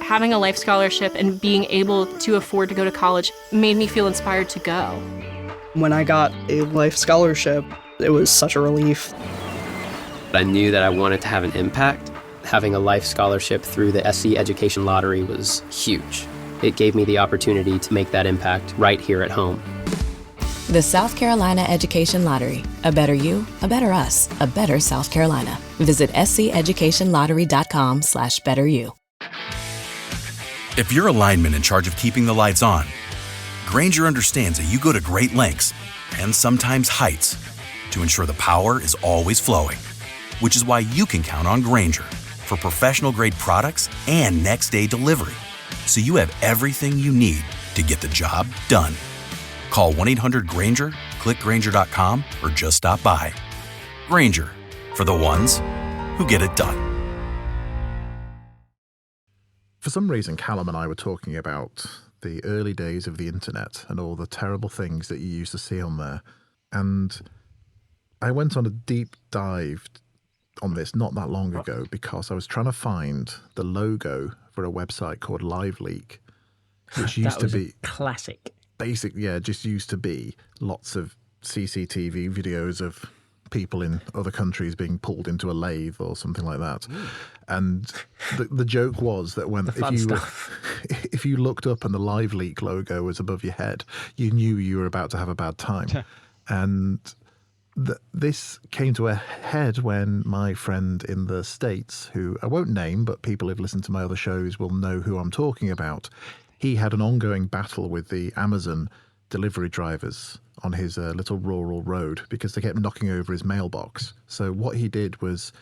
having a life scholarship and being able to afford to go to college made me feel inspired to go. When I got a life scholarship, it was such a relief. I knew that I wanted to have an impact. Having a life scholarship through the SC Education Lottery was huge. It gave me the opportunity to make that impact right here at home. The South Carolina Education Lottery. A better you, a better us, a better South Carolina. Visit sceducationlottery.com/betteryou. If you're a lineman in charge of keeping the lights on, Grainger understands that you go to great lengths, and sometimes heights, to ensure the power is always flowing. Which is why you can count on Grainger for professional-grade products and next-day delivery, so you have everything you need to get the job done. Call 1-800-GRAINGER, click Grainger.com, or just stop by. Grainger, for the ones who get it done. For some reason, Callum and I were talking about the early days of the internet and all the terrible things that you used to see on there. And I went on a deep dive on this not that long ago because I was trying to find the logo for a website called LiveLeak, which used to be classic. Just used to be lots of CCTV videos of people in other countries being pulled into a lathe or something like that. And the joke was that if you looked up and the LiveLeak logo was above your head, you knew you were about to have a bad time. And this came to a head when my friend in the States, who I won't name, but people who've listened to my other shows will know who I'm talking about, he had an ongoing battle with the Amazon delivery drivers on his little rural road because they kept knocking over his mailbox. So what he did was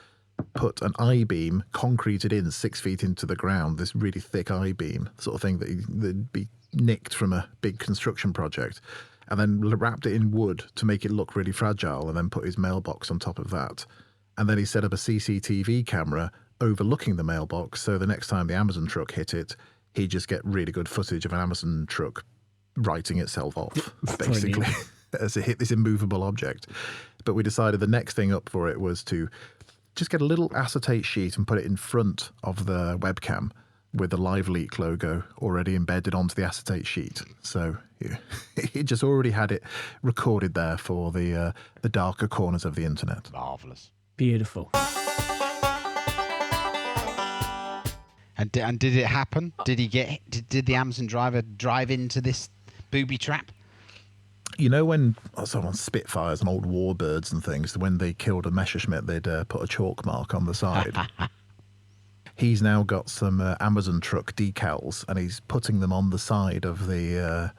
put an I-beam concreted in 6 feet into the ground, this really thick I-beam, sort of thing that'd be nicked from a big construction project, and then wrapped it in wood to make it look really fragile, and then put his mailbox on top of that. And then he set up a CCTV camera overlooking the mailbox, so the next time the Amazon truck hit it, he'd just get really good footage of an Amazon truck writing itself off, basically, as it hit this immovable object. But we decided the next thing up for it was to just get a little acetate sheet and put it in front of the webcam with the LiveLeak logo already embedded onto the acetate sheet. So it just already had it recorded there for the darker corners of the internet. Marvellous. Beautiful. And did it happen? Did the Amazon driver drive into this booby trap? You know when on Spitfires and old warbirds and things, when they killed a Messerschmitt, they'd put a chalk mark on the side. He's now got some Amazon truck decals, and he's putting them on the side of the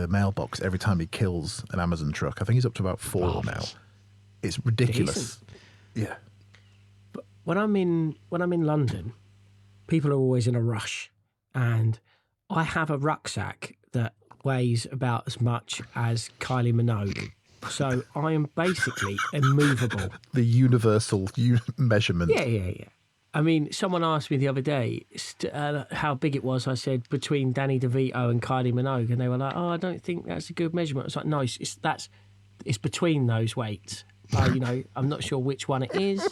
mailbox every time he kills an Amazon truck. I think he's up to about 4 now. It's ridiculous. Decent. Yeah. But when I'm in London, people are always in a rush, and I have a rucksack that weighs about as much as Kylie Minogue. So I am basically immovable. The universal measurement. Yeah. I mean, someone asked me the other day how big it was. I said between Danny DeVito and Kylie Minogue, and they were like, "Oh, I don't think that's a good measurement." I was like, "No, it's between those weights. I'm not sure which one it is.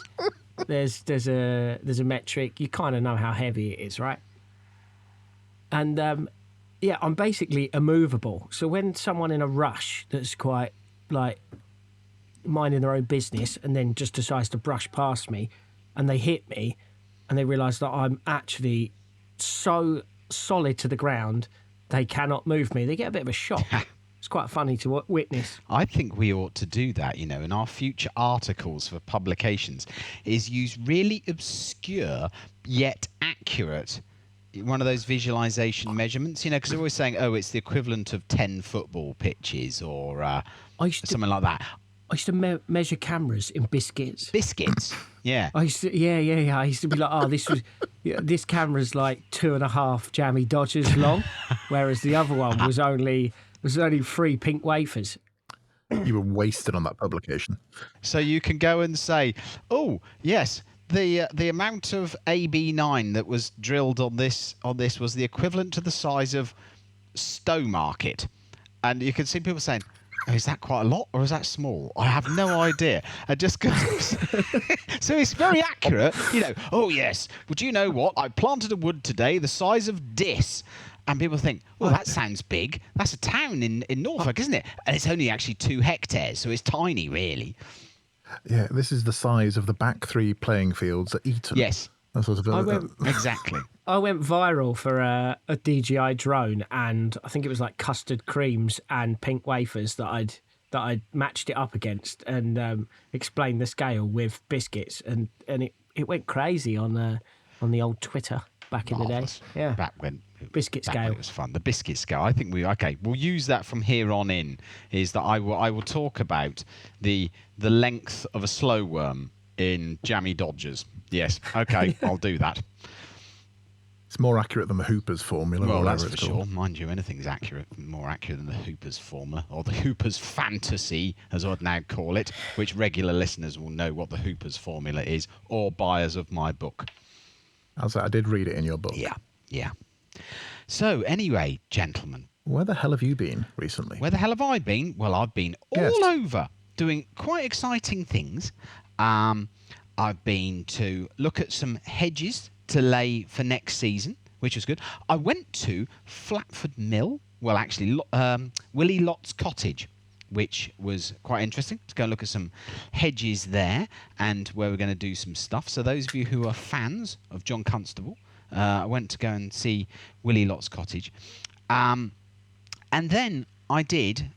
There's a metric. You kind of know how heavy it is, right?" And I'm basically immovable. So when someone in a rush that's quite like minding their own business and then just decides to brush past me, and they hit me, and they realise that I'm actually so solid to the ground, they cannot move me. They get a bit of a shock. It's quite funny to witness. I think we ought to do that, in our future articles for publications, is use really obscure yet accurate, one of those visualization measurements, because they're always saying, oh, it's the equivalent of 10 football pitches or something like that. I used to measure cameras in biscuits. Biscuits? Yeah. I used to be like, this camera's like 2.5 jammy Dodgers long, whereas the other one was only 3 pink wafers. You were wasted on that publication. So you can go and say, oh, yes, the amount of AB9 that was drilled on this was the equivalent to the size of Stowmarket. And you can see people saying, is that quite a lot or is that small? I have no idea. And just goes, so it's very accurate. You know, oh yes, would you know what? I planted a wood today the size of this. And people think, well, that sounds big. That's a town in Norfolk, isn't it? And it's only actually 2 hectares, so it's tiny, really. Yeah, this is the size of the back 3 playing fields at Eton. Yes. That sort of, Exactly. I went viral for a DJI drone, and I think it was like custard creams and pink wafers that I'd matched it up against, and explained the scale with biscuits, and it went crazy on the old Twitter back in the day. Yeah, Back when it was fun. The biscuit scale. I think we'll use that from here on in. Is that I will talk about the length of a slow worm in jammy Dodgers. Yes. Okay, I'll do that. It's more accurate than the Hooper's formula. Well, or that's whatever for it's called. sure. Mind you, anything's more accurate than the Hooper's formula, or the Hooper's fantasy, as I'd now call it, which regular listeners will know what the Hooper's formula is, or buyers of my book. I did read it in your book. Yeah. So, anyway, gentlemen. Where the hell have you been recently? Where the hell have I been? Well, I've been all over doing quite exciting things. I've been to look at some hedges to lay for next season, which was good. I went to Flatford Mill, well, actually, Willie Lott's cottage, which was quite interesting to go and look at some hedges there and where we're going to do some stuff. So those of you who are fans of John Constable, I went to go and see Willie Lott's cottage. And then I didn't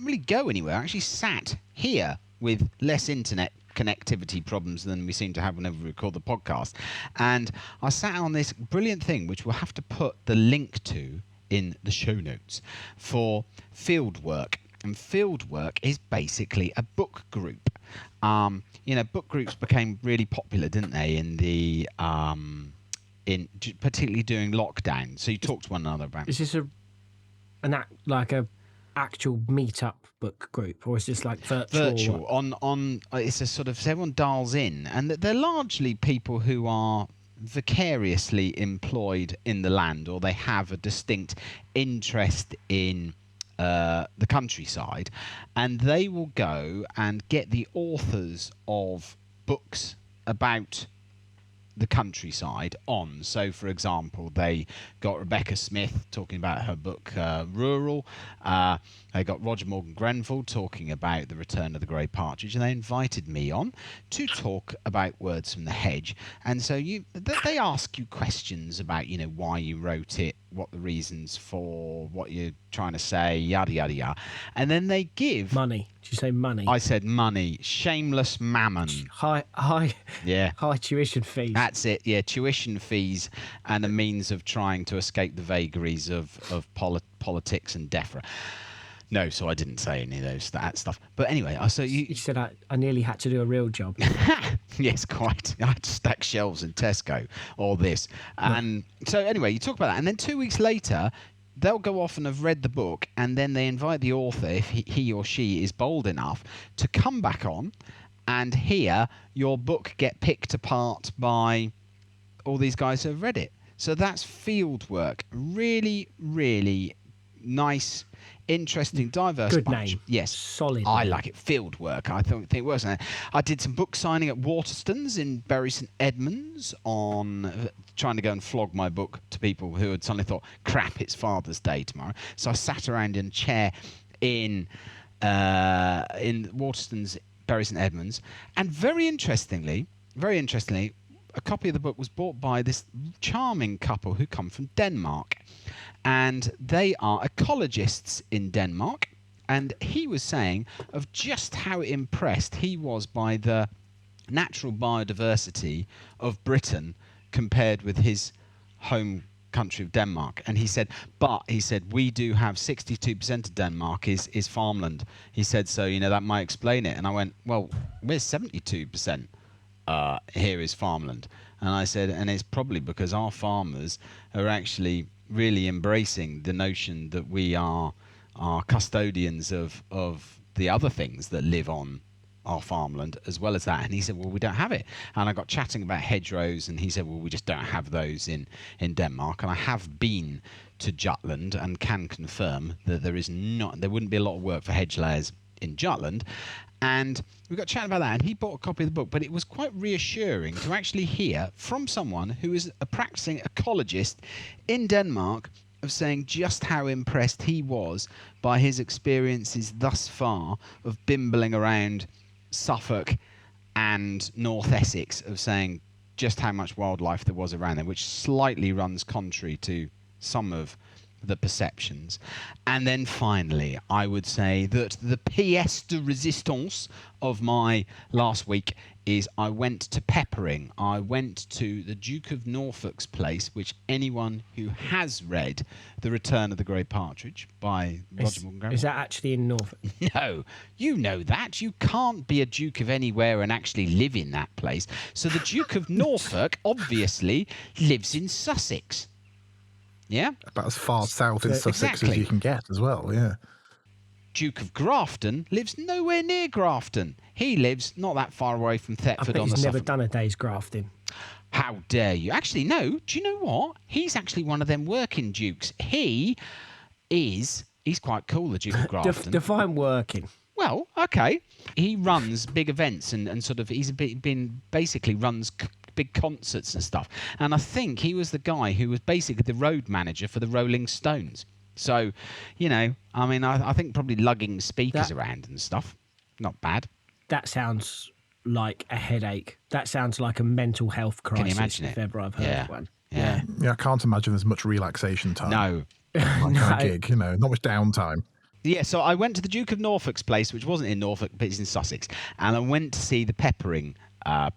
really go anywhere. I actually sat here with less internet connectivity problems than we seem to have whenever we record the podcast. And I sat on this brilliant thing, which we'll have to put the link to in the show notes, for field work. And field work is basically a book group. Book groups became really popular, didn't they, in particularly during lockdown. So you talk to one another about. Is this an actual meet-up book group, or is this like virtual? On it's a sort of, everyone dials in, and they're largely people who are vicariously employed in the land, or they have a distinct interest in the countryside, and they will go and get the authors of books about the countryside on. So, for example, they got Rebecca Smith talking about her book Rural. They got Roger Morgan Grenfell talking about the return of the grey partridge, and they invited me on to talk about Words from the Hedge. And so they ask you questions about, why you wrote it, what the reasons for, what you're trying to say, yada yada yada, and then they give money. Did you say money? I said money. Shameless mammon. High tuition fees. That's it. Yeah, tuition fees and a means of trying to escape the vagaries of politics and DEFRA. No, so I didn't say any of that stuff. But anyway, you said I nearly had to do a real job. Yes, quite. I had to stack shelves in Tesco, all this. And so anyway, you talk about that. And then 2 weeks later, they'll go off and have read the book, and then they invite the author, if he or she is bold enough, to come back on and hear your book get picked apart by all these guys who have read it. So that's field work. Really, really nice, interesting, diverse Good bunch. name. Yes. Solid I name. like it. Field work. I think it works. I did some book signing at Waterstones in Bury St Edmunds on trying to go and flog my book to people who had suddenly thought, crap, it's Father's Day tomorrow. So I sat around in a chair in Waterstones, Bury St Edmunds, and very interestingly, a copy of the book was bought by this charming couple who come from Denmark. And they are ecologists in Denmark. And he was saying of just how impressed he was by the natural biodiversity of Britain compared with his home country of Denmark. And he said, we do have 62% of Denmark is farmland. He said, so, that might explain it. And I went, well, we're 72%. Here is farmland. And I said, and it's probably because our farmers are actually really embracing the notion that we are custodians of the other things that live on our farmland as well as that. And he said, well, we don't have it. And I got chatting about hedgerows, and he said, well, we just don't have those in Denmark. And I have been to Jutland and can confirm that there wouldn't be a lot of work for hedge layers in Jutland. And we got chatting about that, and he bought a copy of the book. But it was quite reassuring to actually hear from someone who is a practicing ecologist in Denmark of saying just how impressed he was by his experiences thus far of bimbling around Suffolk and North Essex, of saying just how much wildlife there was around there, which slightly runs contrary to some of the perceptions. And then finally, I would say that the pièce de résistance of my last week is I went to Peppering. I went to the Duke of Norfolk's place, which anyone who has read The Return of the Grey Partridge by Roger Morgan Grenville. Is that actually in Norfolk? No, you know that. You can't be a Duke of anywhere and actually live in that place. So the Duke of Norfolk obviously lives in Sussex. Yeah? About as far south in Sussex as you can get as well, yeah. Duke of Grafton lives nowhere near Grafton. He lives not that far away from Thetford on the he's never Suffolk. done a day's grafting. How dare you? Actually, no. Do you know what? He's actually one of them working dukes. He's quite cool, the Duke of Grafton. Define working. Well, okay. He runs big events and sort of, basically runs big concerts and stuff. And I think he was the guy who was basically the road manager for the Rolling Stones. So, I think probably lugging speakers around and stuff. Not bad. That sounds like a headache. That sounds like a mental health crisis. Can you imagine it? If ever I've heard of one. Yeah. Yeah, I can't imagine there's much relaxation time. No. Like a gig, not much downtime. Yeah, so I went to the Duke of Norfolk's place, which wasn't in Norfolk, but it's in Sussex, and I went to see the Peppering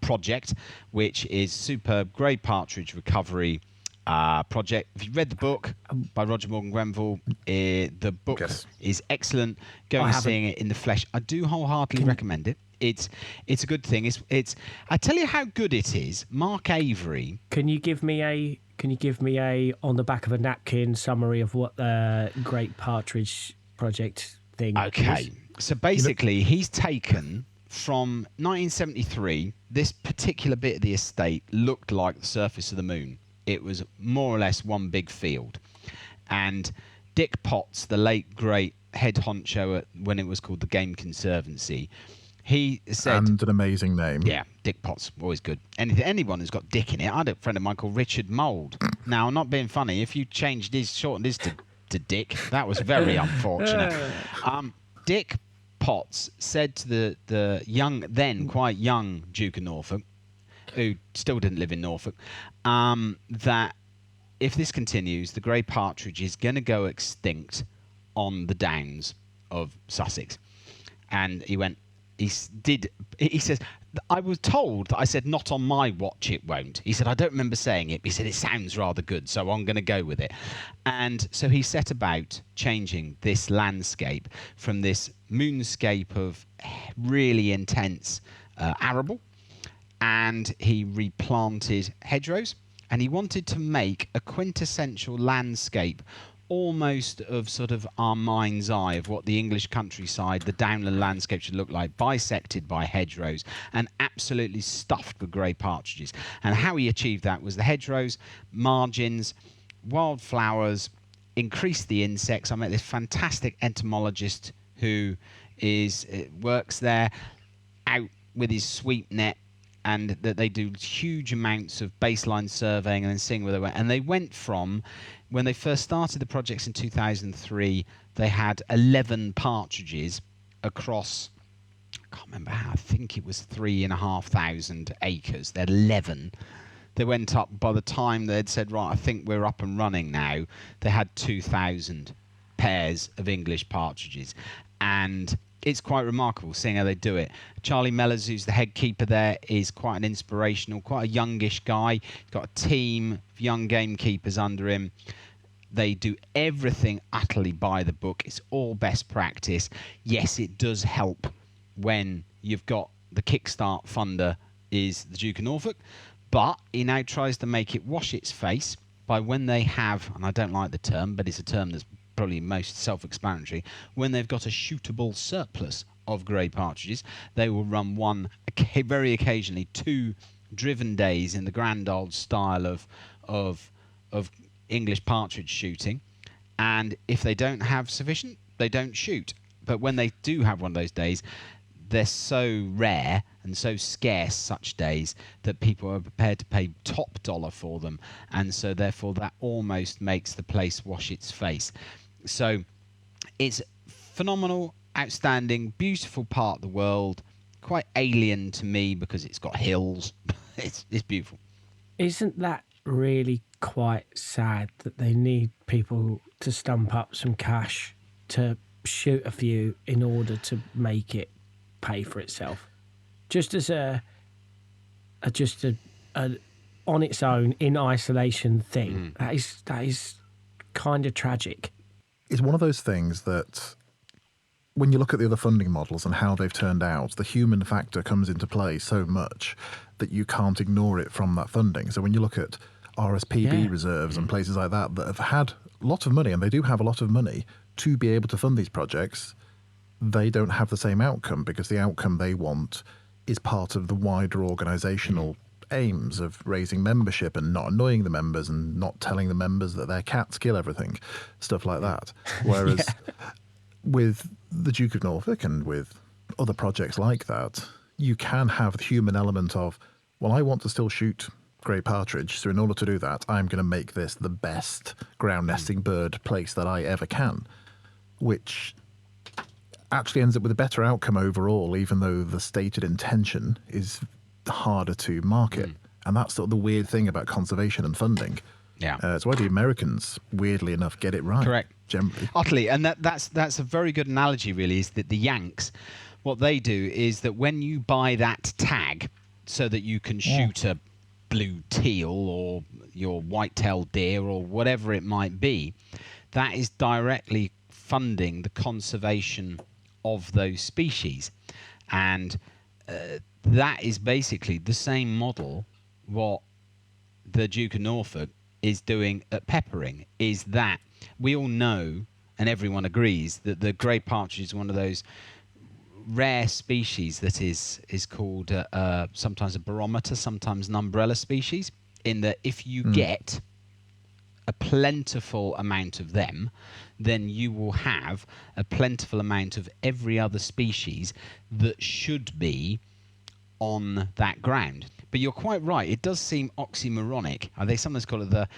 project, which is superb grey partridge recovery project. If you read the book by Roger Morgan Grenville, the book is excellent. Go and seeing it in the flesh. I do wholeheartedly recommend it. It's a good thing. It's I tell you how good it is. Mark Avery. Can you give me a on the back of a napkin summary of what the Great Partridge Project thing Okay. is? So basically, he's taken from 1973. This particular bit of the estate looked like the surface of the moon. It was more or less one big field, and Dick Potts, the late great head honcho when it was called the Game Conservancy, he said, and an amazing name. Yeah, Dick Potts, always good. Anyone who's got Dick in it. I had a friend of mine called Richard Mould. Now, I'm not being funny. If you shortened his to Dick, that was very unfortunate. Dick Potts said to the then quite young Duke of Norfolk, who still didn't live in Norfolk, that if this continues, the grey partridge is going to go extinct on the downs of Sussex. And he says, I was told that I said, not on my watch it won't. He said, I don't remember saying it, but he said, it sounds rather good, so I'm going to go with it. And so he set about changing this landscape from this moonscape of really intense arable, and he replanted hedgerows, and he wanted to make a quintessential landscape almost of sort of our mind's eye of what the English countryside, the downland landscape should look like, bisected by hedgerows and absolutely stuffed with grey partridges. And how he achieved that was the hedgerows, margins, wildflowers, increased the insects. I met this fantastic entomologist who works there out with his sweep net, and that they do huge amounts of baseline surveying and then seeing where they went. And they went from, when they first started the projects in 2003, they had 11 partridges across, I can't remember how, I think it was 3,500 acres. They had 11. They went up, by the time they'd said, right, I think we're up and running now, they had 2,000 pairs of English partridges. And it's quite remarkable seeing how they do it. Charlie Mellors, who's the head keeper there, is quite an inspirational, quite a youngish guy. He's got a team of young gamekeepers under him. They do everything utterly by the book. It's all best practice. Yes, it does help when you've got the Kickstart funder is the Duke of Norfolk, but he now tries to make it wash its face by when they have, and I don't like the term, but it's a term that's probably most self-explanatory, when they've got a shootable surplus of grey partridges. They will run one, very occasionally, 2 driven days in the grand old style of English partridge shooting. And if they don't have sufficient, they don't shoot. But when they do have one of those days, they're so rare and so scarce, such days, that people are prepared to pay top dollar for them. And so therefore that almost makes the place wash its face. So it's phenomenal, outstanding, beautiful part of the world, quite alien to me because it's got hills. It's beautiful. Isn't that really quite sad that they need people to stump up some cash to shoot a few in order to make it pay for itself? Just as a on its own, in isolation thing. That is kind of tragic. It's one of those things that when you look at the other funding models and how they've turned out, the human factor comes into play so much that you can't ignore it from that funding. So when you look at RSPB reserves and places like that that have had a lot of money, and they do have a lot of money to be able to fund these projects, they don't have the same outcome because the outcome they want is part of the wider organisational aims of raising membership and not annoying the members and not telling the members that their cats kill everything, stuff like that. Whereas with the Duke of Norfolk and with other projects like that, you can have the human element of, well, I want to still shoot grey partridge, so in order to do that, I'm going to make this the best ground nesting bird place that I ever can, which actually ends up with a better outcome overall, even though the stated intention is harder to market. And that's sort of the weird thing about conservation and funding. Yeah. It's why the Americans, weirdly enough, get it right. Correct. Generally. Utterly. And that's a very good analogy, really, is that the Yanks, what they do is that when you buy that tag so that you can shoot a blue teal or your white-tailed deer or whatever it might be, that is directly funding the conservation of those species. And that is basically the same model what the Duke of Norfolk is doing at peppering, is that we all know and everyone agrees that the grey partridge is one of those rare species that is called sometimes a barometer, sometimes an umbrella species, in that if you get a plentiful amount of them, then you will have a plentiful amount of every other species that should be on that ground. But you're quite right, it does seem oxymoronic. They sometimes call it the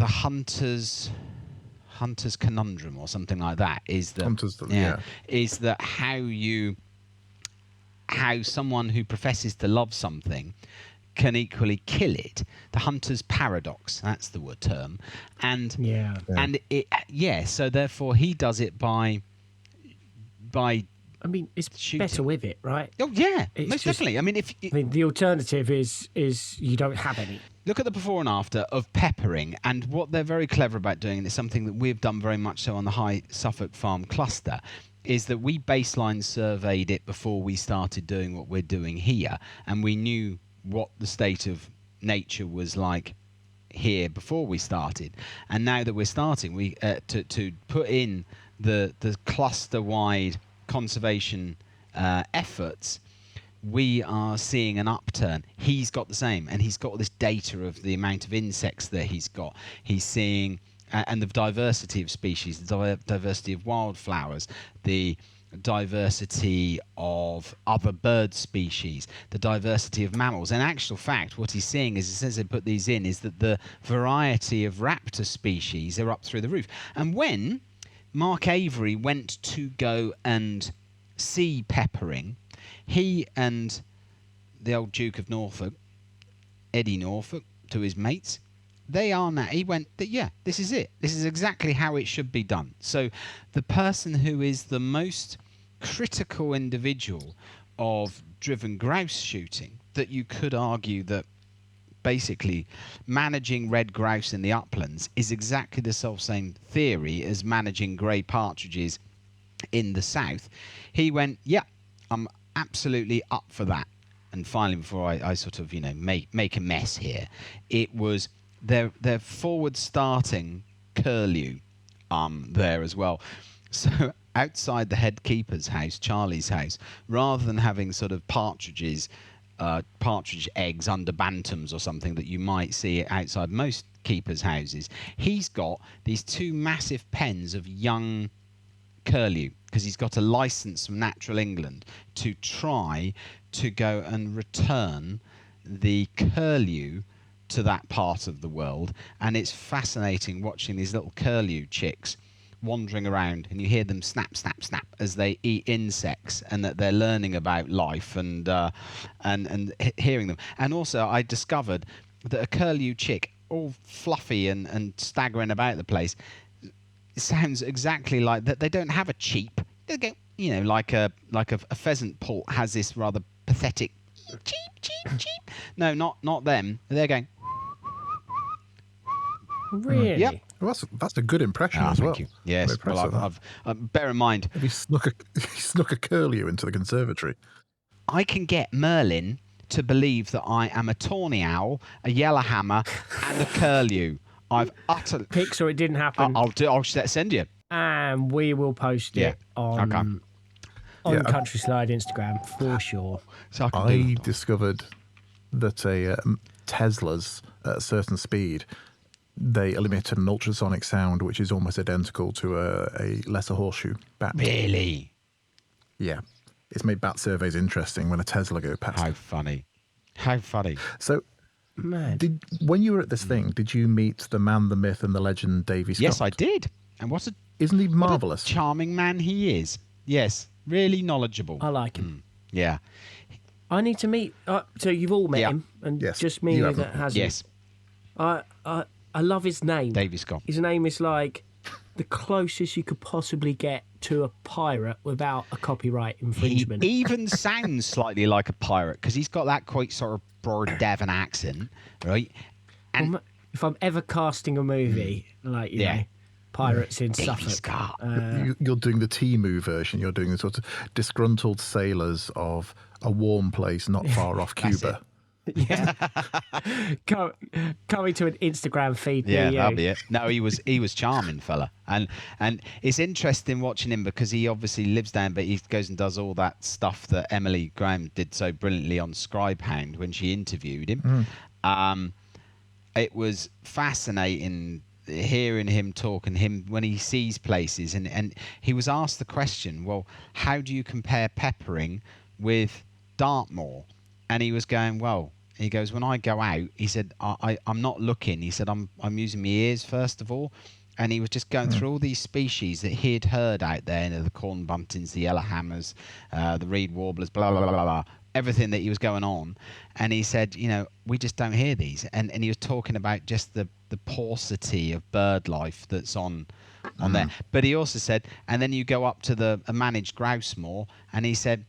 hunter's conundrum or something like that. Is that is that how someone who professes to love something can equally kill it. The hunter's paradox, that's the term. And so therefore he does it by I mean, it's shooting. Better with it, right? Oh yeah, most definitely. I mean, the alternative is you don't have any. Look at the before and after of peppering, and what they're very clever about doing, and it's something that we've done very much so on the High Suffolk Farm cluster, is that we baseline surveyed it before we started doing what we're doing here, and we knew what the state of nature was like here before we started. And now that we're starting, we to put in the cluster-wide conservation efforts, we are seeing an upturn. He's got the same, and he's got all this data of the amount of insects that he's got. He's seeing and the diversity of species, the diversity of wildflowers, the diversity of other bird species, the diversity of mammals. In actual fact, what he's seeing is, as they put these in, is that the variety of raptor species are up through the roof. And when Mark Avery went to go and see peppering, he and the old Duke of Norfolk, Eddie Norfolk, to his mates, he went, yeah, this is it. This is exactly how it should be done. So the person who is the most critical individual of driven grouse shooting, that you could argue that basically managing red grouse in the uplands is exactly the self-same theory as managing grey partridges in the south. He went, yeah, I'm absolutely up for that. And finally, before I sort of, make a mess here, it was their forward starting curlew there as well. So outside the head keeper's house, Charlie's house, rather than having sort of partridge eggs under bantams or something that you might see outside most keepers' houses, he's got these 2 massive pens of young curlew, because he's got a license from Natural England to try to go and return the curlew to that part of the world. And it's fascinating watching these little curlew chicks wandering around, and you hear them snap, snap, snap as they eat insects, and that they're learning about life and hearing them. And also, I discovered that a curlew chick, all fluffy and staggering about the place, sounds exactly like that. They don't have a cheep. They go, like a pheasant poult has this rather pathetic cheep, cheep, cheep. No, not them. They're going. Really? Yep. Well, that's a good impression as well. Thank you. Yes. Well, I've bear in mind, he snuck a curlew into the conservatory. I can get Merlin to believe that I am a tawny owl, a yellowhammer, and a curlew. I've utterly Pics or it didn't happen. I'll send you. And we will post it on CountrySlide Instagram for sure. So I discovered that Teslas at a certain speed, they emit an ultrasonic sound which is almost identical to a lesser horseshoe bat. Really? Yeah. It's made bat surveys interesting when a Tesla go past. How funny. How funny. So, Man. when you were at this thing, did you meet the man, the myth, and the legend, Davie Scott? Yes, I did. And Isn't he marvellous? What a charming man he is. Yes, really knowledgeable. I like him. Yeah. I need to meet. So you've all met him, and Yes, just me you that haven't. hasn't. Yes, I love his name. Davie Scott. His name is like the closest you could possibly get to a pirate without a copyright infringement. He even sounds slightly like a pirate because he's got that quite sort of broad Devon accent, right? And If I'm ever casting a movie, like, you know, pirates in Davie Suffolk. Scott. You're doing the Timu version. You're doing the sort of disgruntled sailors of a warm place not far off Cuba. Yeah. Coming to an Instagram feed Yeah, near you. that'll be it. No, he was charming fella, and it's interesting watching him because he obviously lives down, but he goes and does all that stuff that Emily Graham did so brilliantly on Scribehound when she interviewed him. It was fascinating hearing him talk and him when he sees places, and he was asked the question, well, how do you compare peppering with Dartmoor? And he was going, well, he goes, when I go out, he said, I'm not looking. He said, I'm using my ears first of all. And he was just going through all these species that he had heard out there, the corn buntings, the yellowhammers, the reed warblers, blah, blah, blah, blah, blah, everything that he was going on. And he said, we just don't hear these. And he was talking about just the paucity of bird life that's on there. But he also said, and then you go up to a managed grouse moor, and he said,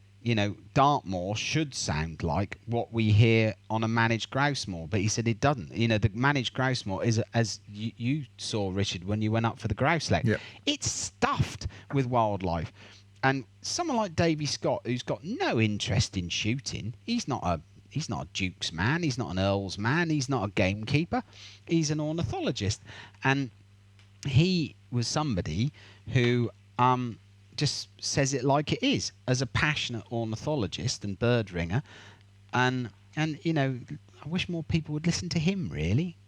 Dartmoor should sound like what we hear on a managed grouse moor, but he said it doesn't. The managed grouse moor is, as you saw, Richard, when you went up for the grouse leg. Yep. It's stuffed with wildlife. And someone like Davie Scott, who's got no interest in shooting, he's not a Duke's man, he's not an Earl's man, he's not a gamekeeper, he's an ornithologist. And he was somebody who just says it like it is as a passionate ornithologist and bird ringer, and I wish more people would listen to him, really.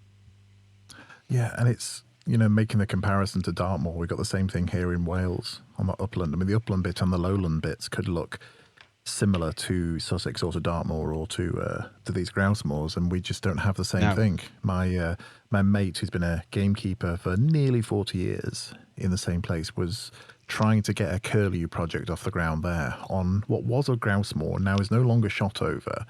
Yeah, and it's making the comparison to Dartmoor, we've got the same thing here in Wales on the upland. I mean, the upland bit and the lowland bits could look similar to Sussex or to Dartmoor or to these grouse moors, and we just don't have the same thing. My mate, who's been a gamekeeper for nearly 40 years in the same place, was trying to get a curlew project off the ground there on what was a grouse moor, now is no longer shot over,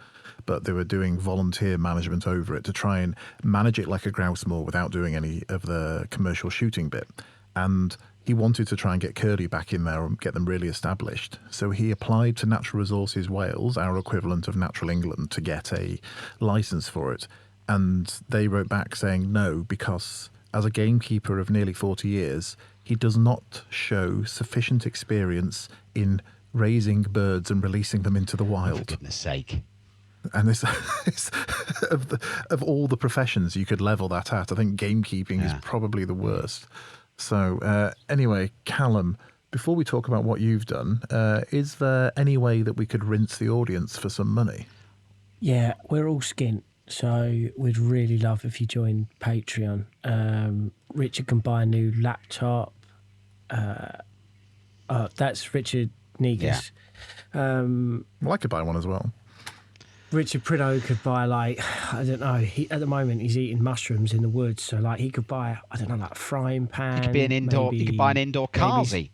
but they were doing volunteer management over it to try and manage it like a grouse moor without doing any of the commercial shooting bit. And he wanted to try and get curlew back in there and get them really established. So he applied to Natural Resources Wales, our equivalent of Natural England, to get a licence for it. And they wrote back saying no, because as a gamekeeper of nearly 40 years, he does not show sufficient experience in raising birds and releasing them into the wild. For goodness sake. And this of all the professions you could level that at, I think gamekeeping is probably the worst. So anyway, Callum, Before we talk about what you've done, is there any way that we could rinse the audience for some money? Yeah, we're all skint, so we'd really love if you join Patreon. Richard can buy a new laptop. That's Richard Negus. Well, I could buy one as well. Richard Prideaux could buy, like, I don't know, at the moment he's eating mushrooms in the woods, so like he could buy, I don't know, like a frying pan. You could be an indoor. You could buy an indoor carsy.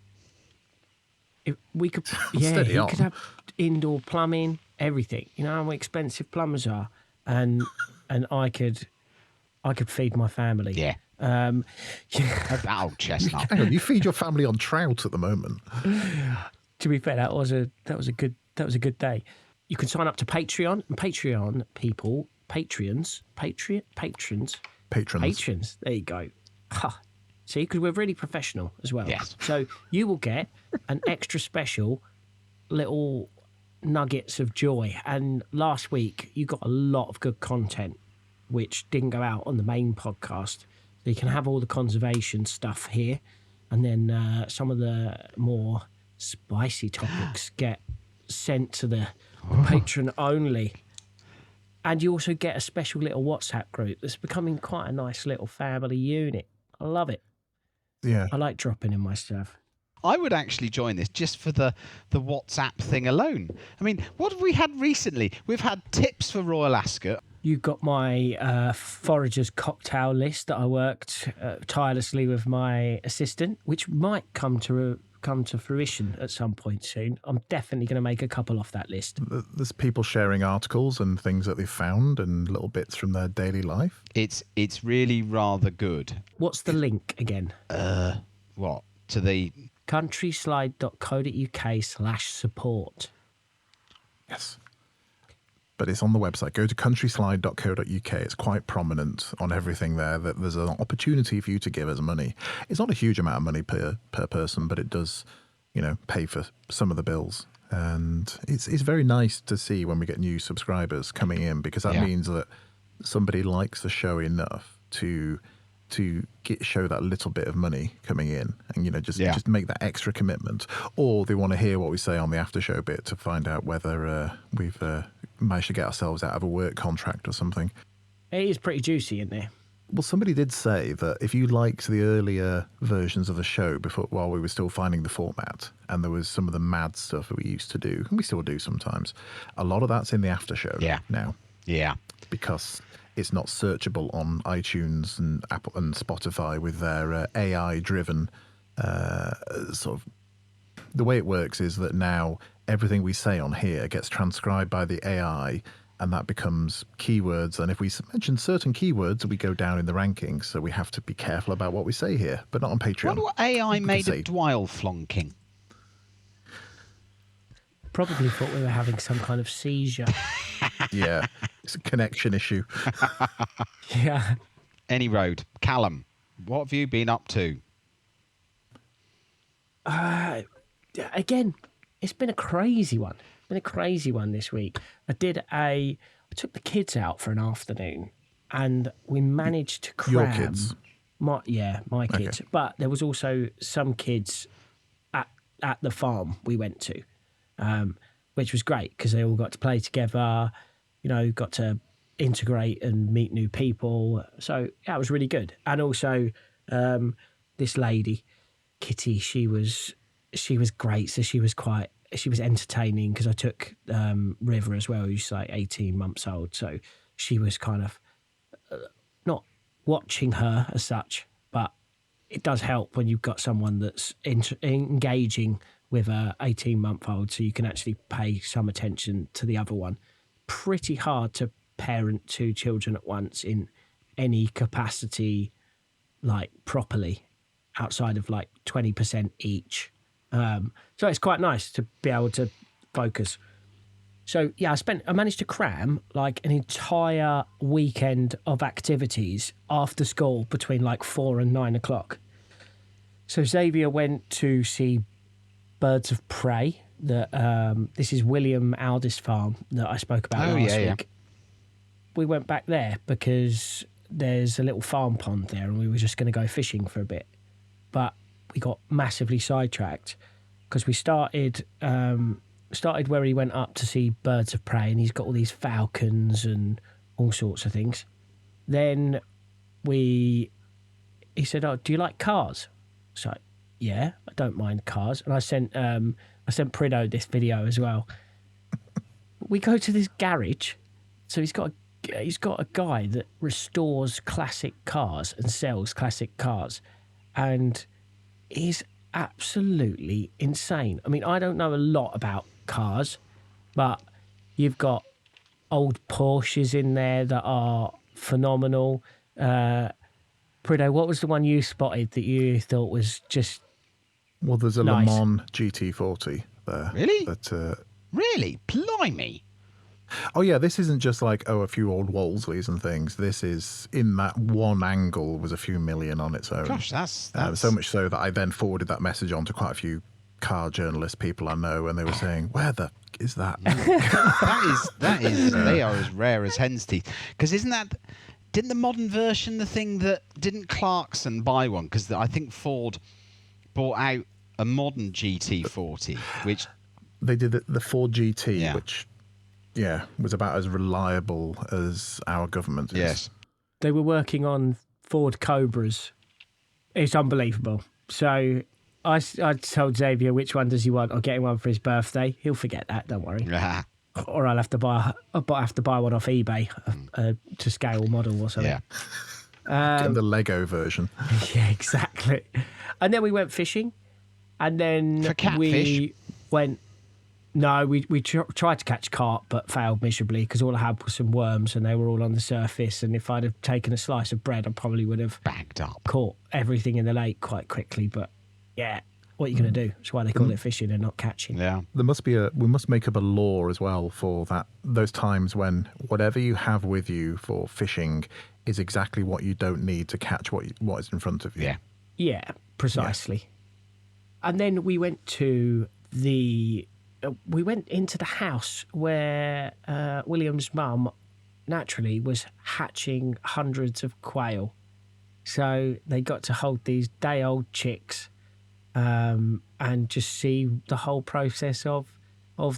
We could, Steady he on. could have indoor plumbing, everything. You know how expensive plumbers are, and I could feed my family. Yeah. That old chestnut. Hang on, you feed your family on trout at the moment. To be fair, that was a good day. You can sign up to Patreon, and Patreon people, patrons. There you go. Ha. See, because we're really professional as well. Yes. So you will get an extra special little nuggets of joy. And last week you got a lot of good content, which didn't go out on the main podcast. So you can have all the conservation stuff here, and then some of the more spicy topics get sent to the patron only. And you also get a special little WhatsApp group that's becoming quite a nice little family unit. I love it. Yeah. I like dropping in my stuff. I would actually join this just for the WhatsApp thing alone. I mean, what have we had recently? We've had tips for Royal Ascot. You got my forager's cocktail list that I worked tirelessly with my assistant, which might come to fruition at some point soon. I'm definitely going to make a couple off that list. There's people sharing articles and things that they found and little bits from their daily life. It's really rather good. What's the link again? What? To the... CountrySlide.co.uk/support. Yes. But it's on the website. Go to CountrySlide.co.uk. It's quite prominent on everything there that there's an opportunity for you to give us money. It's not a huge amount of money per person, but it does, pay for some of the bills. And it's very nice to see when we get new subscribers coming in, because that means that somebody likes the show enough to show that little bit of money coming in, and just make that extra commitment, or they want to hear what we say on the after show bit to find out whether we've managed to get ourselves out of a work contract or something. It is pretty juicy in there. Well, somebody did say that if you liked the earlier versions of the show while we were still finding the format, and there was some of the mad stuff that we used to do, and we still do sometimes, a lot of that's in the after show now. Yeah. Because it's not searchable on iTunes and Apple and Spotify with their AI-driven sort of... The way it works is that now everything we say on here gets transcribed by the AI, and that becomes keywords. And if we mention certain keywords, we go down in the rankings. So we have to be careful about what we say here, but not on Patreon. I wonder what AI made of Dwyle flonking. Probably thought we were having some kind of seizure. Yeah, it's a connection issue. Yeah. Any road. Callum, what have you been up to? Again, it's been a crazy one. This week. I took the kids out for an afternoon, and we managed to cram... Your kids? My kids. Okay. But there was also some kids at the farm we went to, which was great because they all got to play together, got to integrate and meet new people. So that was really good. And also this lady, Kitty, she was great. So she was entertaining because I took River as well, who's like 18 months old. So she was kind of not watching her as such, but it does help when you've got someone that's engaging with a 18-month-old, so you can actually pay some attention to the other one. Pretty hard to parent two children at once in any capacity, like properly, outside of like 20% each. So it's quite nice to be able to focus. So yeah, I managed to cram like an entire weekend of activities after school between like 4 and 9 o'clock. So Xavier went to see Birds of Prey. This is William Aldis Farm that I spoke about last week. Yeah. We went back there because there's a little farm pond there, and we were just going to go fishing for a bit. But we got massively sidetracked because we started where he went up to see birds of prey, and he's got all these falcons and all sorts of things. Then he said, "Oh, do you like cars?" So, yeah, I don't mind cars. And I sent Prido this video as well. We go to this garage. So he's got a guy that restores classic cars and sells classic cars, and he's absolutely insane. I mean, I don't know a lot about cars, but you've got old Porsches in there that are phenomenal. Prido, what was the one you spotted that you thought was just Well, there's a nice? Le Mans GT40 there. Really? That, Really? Blimey. oh, yeah, this isn't just like, a few old Wolseleys and things. This is, in that one angle, was a few million on its own. Gosh, that's So much so that I then forwarded that message on to quite a few car journalist people I know, and they were saying, where the is that? that is they are as rare as hen's teeth. Because didn't the modern version didn't Clarkson buy one? Because I think Ford bought out a modern GT40, which They did the Ford GT, Yeah. which, was about as reliable as our government is. yes, They were working on Ford Cobras. It's unbelievable. So I told Xavier, which one does he want? I'll get him one for his birthday. He'll forget that, don't worry. Or I'll have to buy one off eBay to scale model or something. yeah. And the Lego version. Yeah, exactly. And then we went fishing, and then For catfish? we went. No, we tried to catch carp, but failed miserably because all I had was some worms, and they were all on the surface. And if I'd have taken a slice of bread, I probably would have Bagged up. caught everything in the lake quite quickly. But yeah, what are you going to do? That's why they call it fishing and not catching. Yeah. We must make up a law as well for those times when whatever you have with you for fishing is exactly what you don't need to catch what is in front of you. Yeah. Yeah, precisely. And then we went into the house where William's mum naturally was hatching hundreds of quail. So they got to hold these day-old chicks and just see the whole process of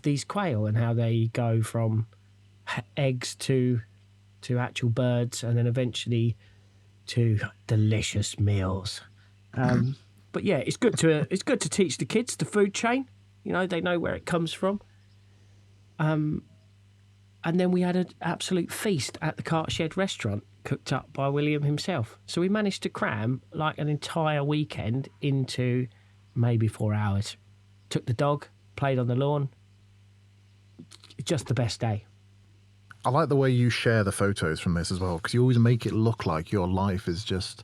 these quail and how they go from eggs to actual birds and then eventually to delicious meals. But yeah, it's good to teach the kids the food chain. You know, they know where it comes from. And then we had an absolute feast at the Cart Shed restaurant cooked up by William himself. So we managed to cram like an entire weekend into maybe 4 hours. Took the dog, played on the lawn. Just the best day. I like the way you share the photos from this as well, because you always make it look like your life is just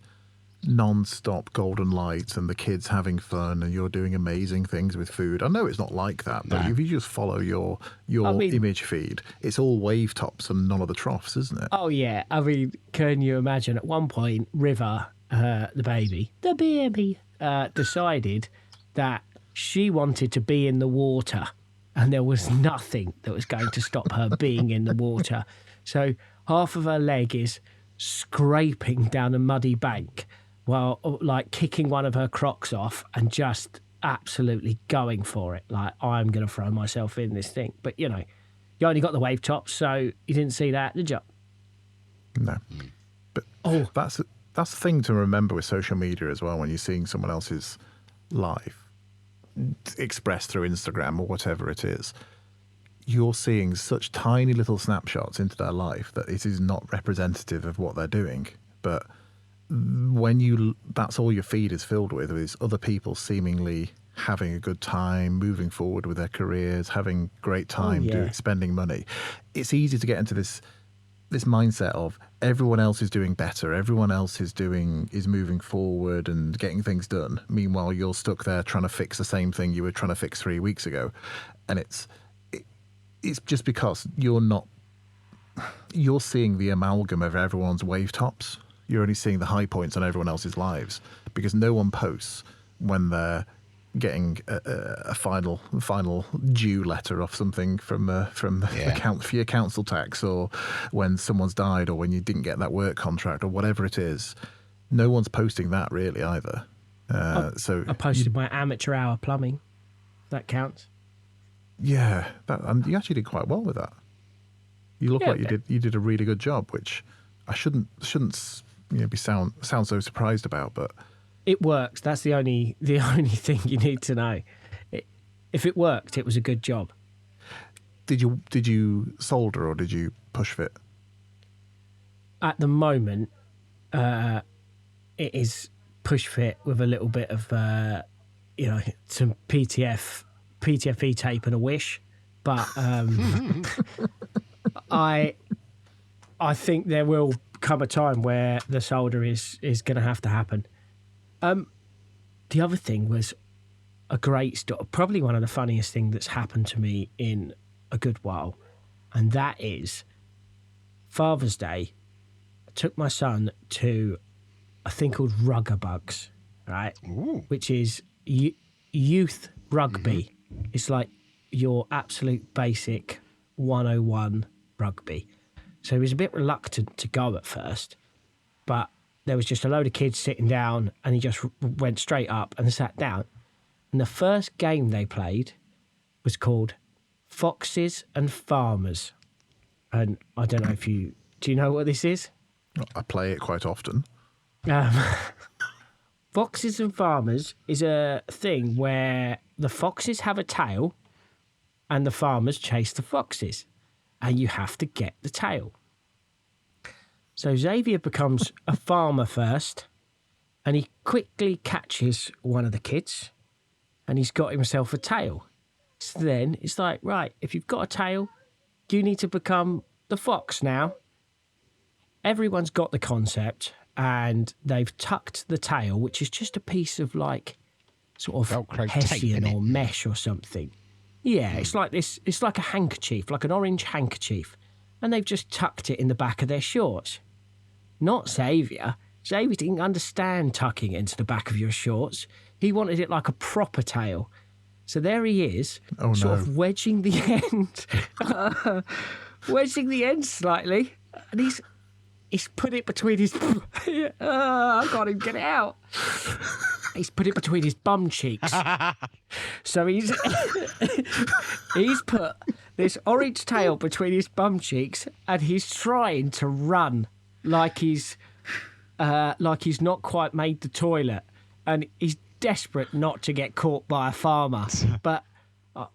non-stop golden lights and the kids having fun and you're doing amazing things with food. I know it's not like that, but if you just follow your image feed, it's all wave tops and none of the troughs, isn't it? Oh yeah, I mean, can you imagine at one point River, the baby, decided that she wanted to be in the water and there was nothing that was going to stop her being in the water. So half of her leg is scraping down a muddy bank while like kicking one of her Crocs off and just absolutely going for it. Like, I'm going to throw myself in this thing. But, you know, you only got the wave tops, so you didn't see that, did you? No. But that's the thing to remember with social media as well, when you're seeing someone else's life expressed through Instagram or whatever it is. You're seeing such tiny little snapshots into their life that it is not representative of what they're doing. But when that's all your feed is filled with, is other people seemingly having a good time, moving forward with their careers, having great time, spending money. It's easy to get into this mindset of everyone else is doing better, everyone else is moving forward and getting things done. Meanwhile, you're stuck there trying to fix the same thing you were trying to fix 3 weeks ago. And it's just because you're seeing the amalgam of everyone's wave tops. You're only seeing the high points on everyone else's lives, because no one posts when they're getting a final due letter off something from for your council tax, or when someone's died, or when you didn't get that work contract, or whatever it is. No one's posting that really either. So I posted my amateur hour plumbing. That counts. Yeah, and you actually did quite well with that. You look like you did a really good job, which I shouldn't be sound so surprised about, but it works. That's the only thing you need to know. If it worked, it was a good job. Did you solder or did you push fit? At the moment, it is push fit with a little bit of some PTFE tape and a wish, but I think there will come a time where the solder is going to have to happen. The other thing was a great story, probably one of the funniest things that's happened to me in a good while, and that is Father's Day. I took my son to a thing called Ruggerbugs, right? Ooh. Which is youth rugby. It's like your absolute basic 101 rugby. So he was a bit reluctant to go at first, but there was just a load of kids sitting down and he just went straight up and sat down. And the first game they played was called Foxes and Farmers. And I don't know if do you know what this is? I play it quite often. Foxes and Farmers is a thing where the foxes have a tail and the farmers chase the foxes and you have to get the tail. So Xavier becomes a farmer first and he quickly catches one of the kids and he's got himself a tail. So then it's like, right, if you've got a tail, you need to become the fox now. Everyone's got the concept and they've tucked the tail, which is just a piece of like sort of Velcro hessian tape, or mesh or something. Yeah, it's like this. It's like a handkerchief, like an orange handkerchief. And they've just tucked it in the back of their shorts. Not Xavier. Xavier didn't understand tucking it into the back of your shorts. He wanted it like a proper tail. So there he is, sort of wedging the end, slightly. And he's put it between his... I got him, get it out. He's put it between his bum cheeks. So he's put this orange tail between his bum cheeks and he's trying to run like he's not quite made the toilet. And he's desperate not to get caught by a farmer. But,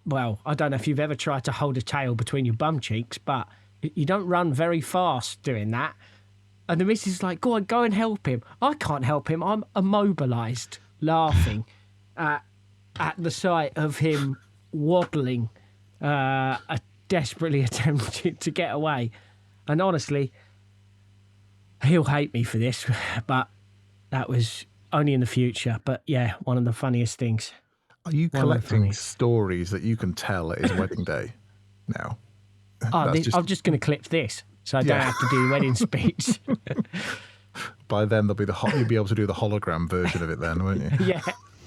well, I don't know if you've ever tried to hold a tail between your bum cheeks, but you don't run very fast doing that. And the missus is like, go and help him. I can't help him. I'm immobilised, laughing at the sight of him waddling, desperately attempting to get away. And honestly, he'll hate me for this, but that was only in the future. But yeah, one of the funniest things. Are you collecting stories that you can tell at his wedding day now? I'm just going to clip this. So I don't have to do the wedding speech. By then, you'll be able to do the hologram version of it then, won't you? Yeah.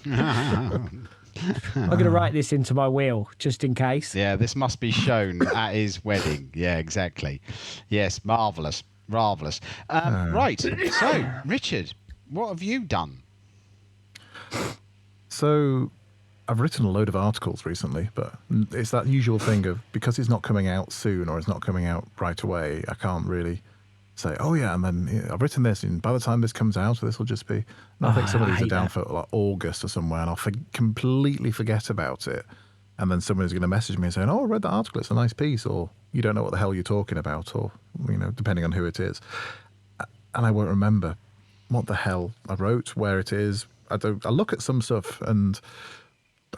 I'm going to write this into my will, just in case. Yeah, this must be shown at his wedding. Yeah, exactly. Yes, marvellous. Marvellous. Right, so, Richard, what have you done? So, I've written a load of articles recently, but it's that usual thing of, because it's not coming out soon or it's not coming out right away, I can't really say, oh yeah, and then I've written this, and by the time this comes out, this will just be... And I think some of these are down for like August or somewhere, and I'll completely forget about it. And then somebody's going to message me and say, oh, I read that article, it's a nice piece, or you don't know what the hell you're talking about, or, depending on who it is. And I won't remember what the hell I wrote, where it is. I look at some stuff and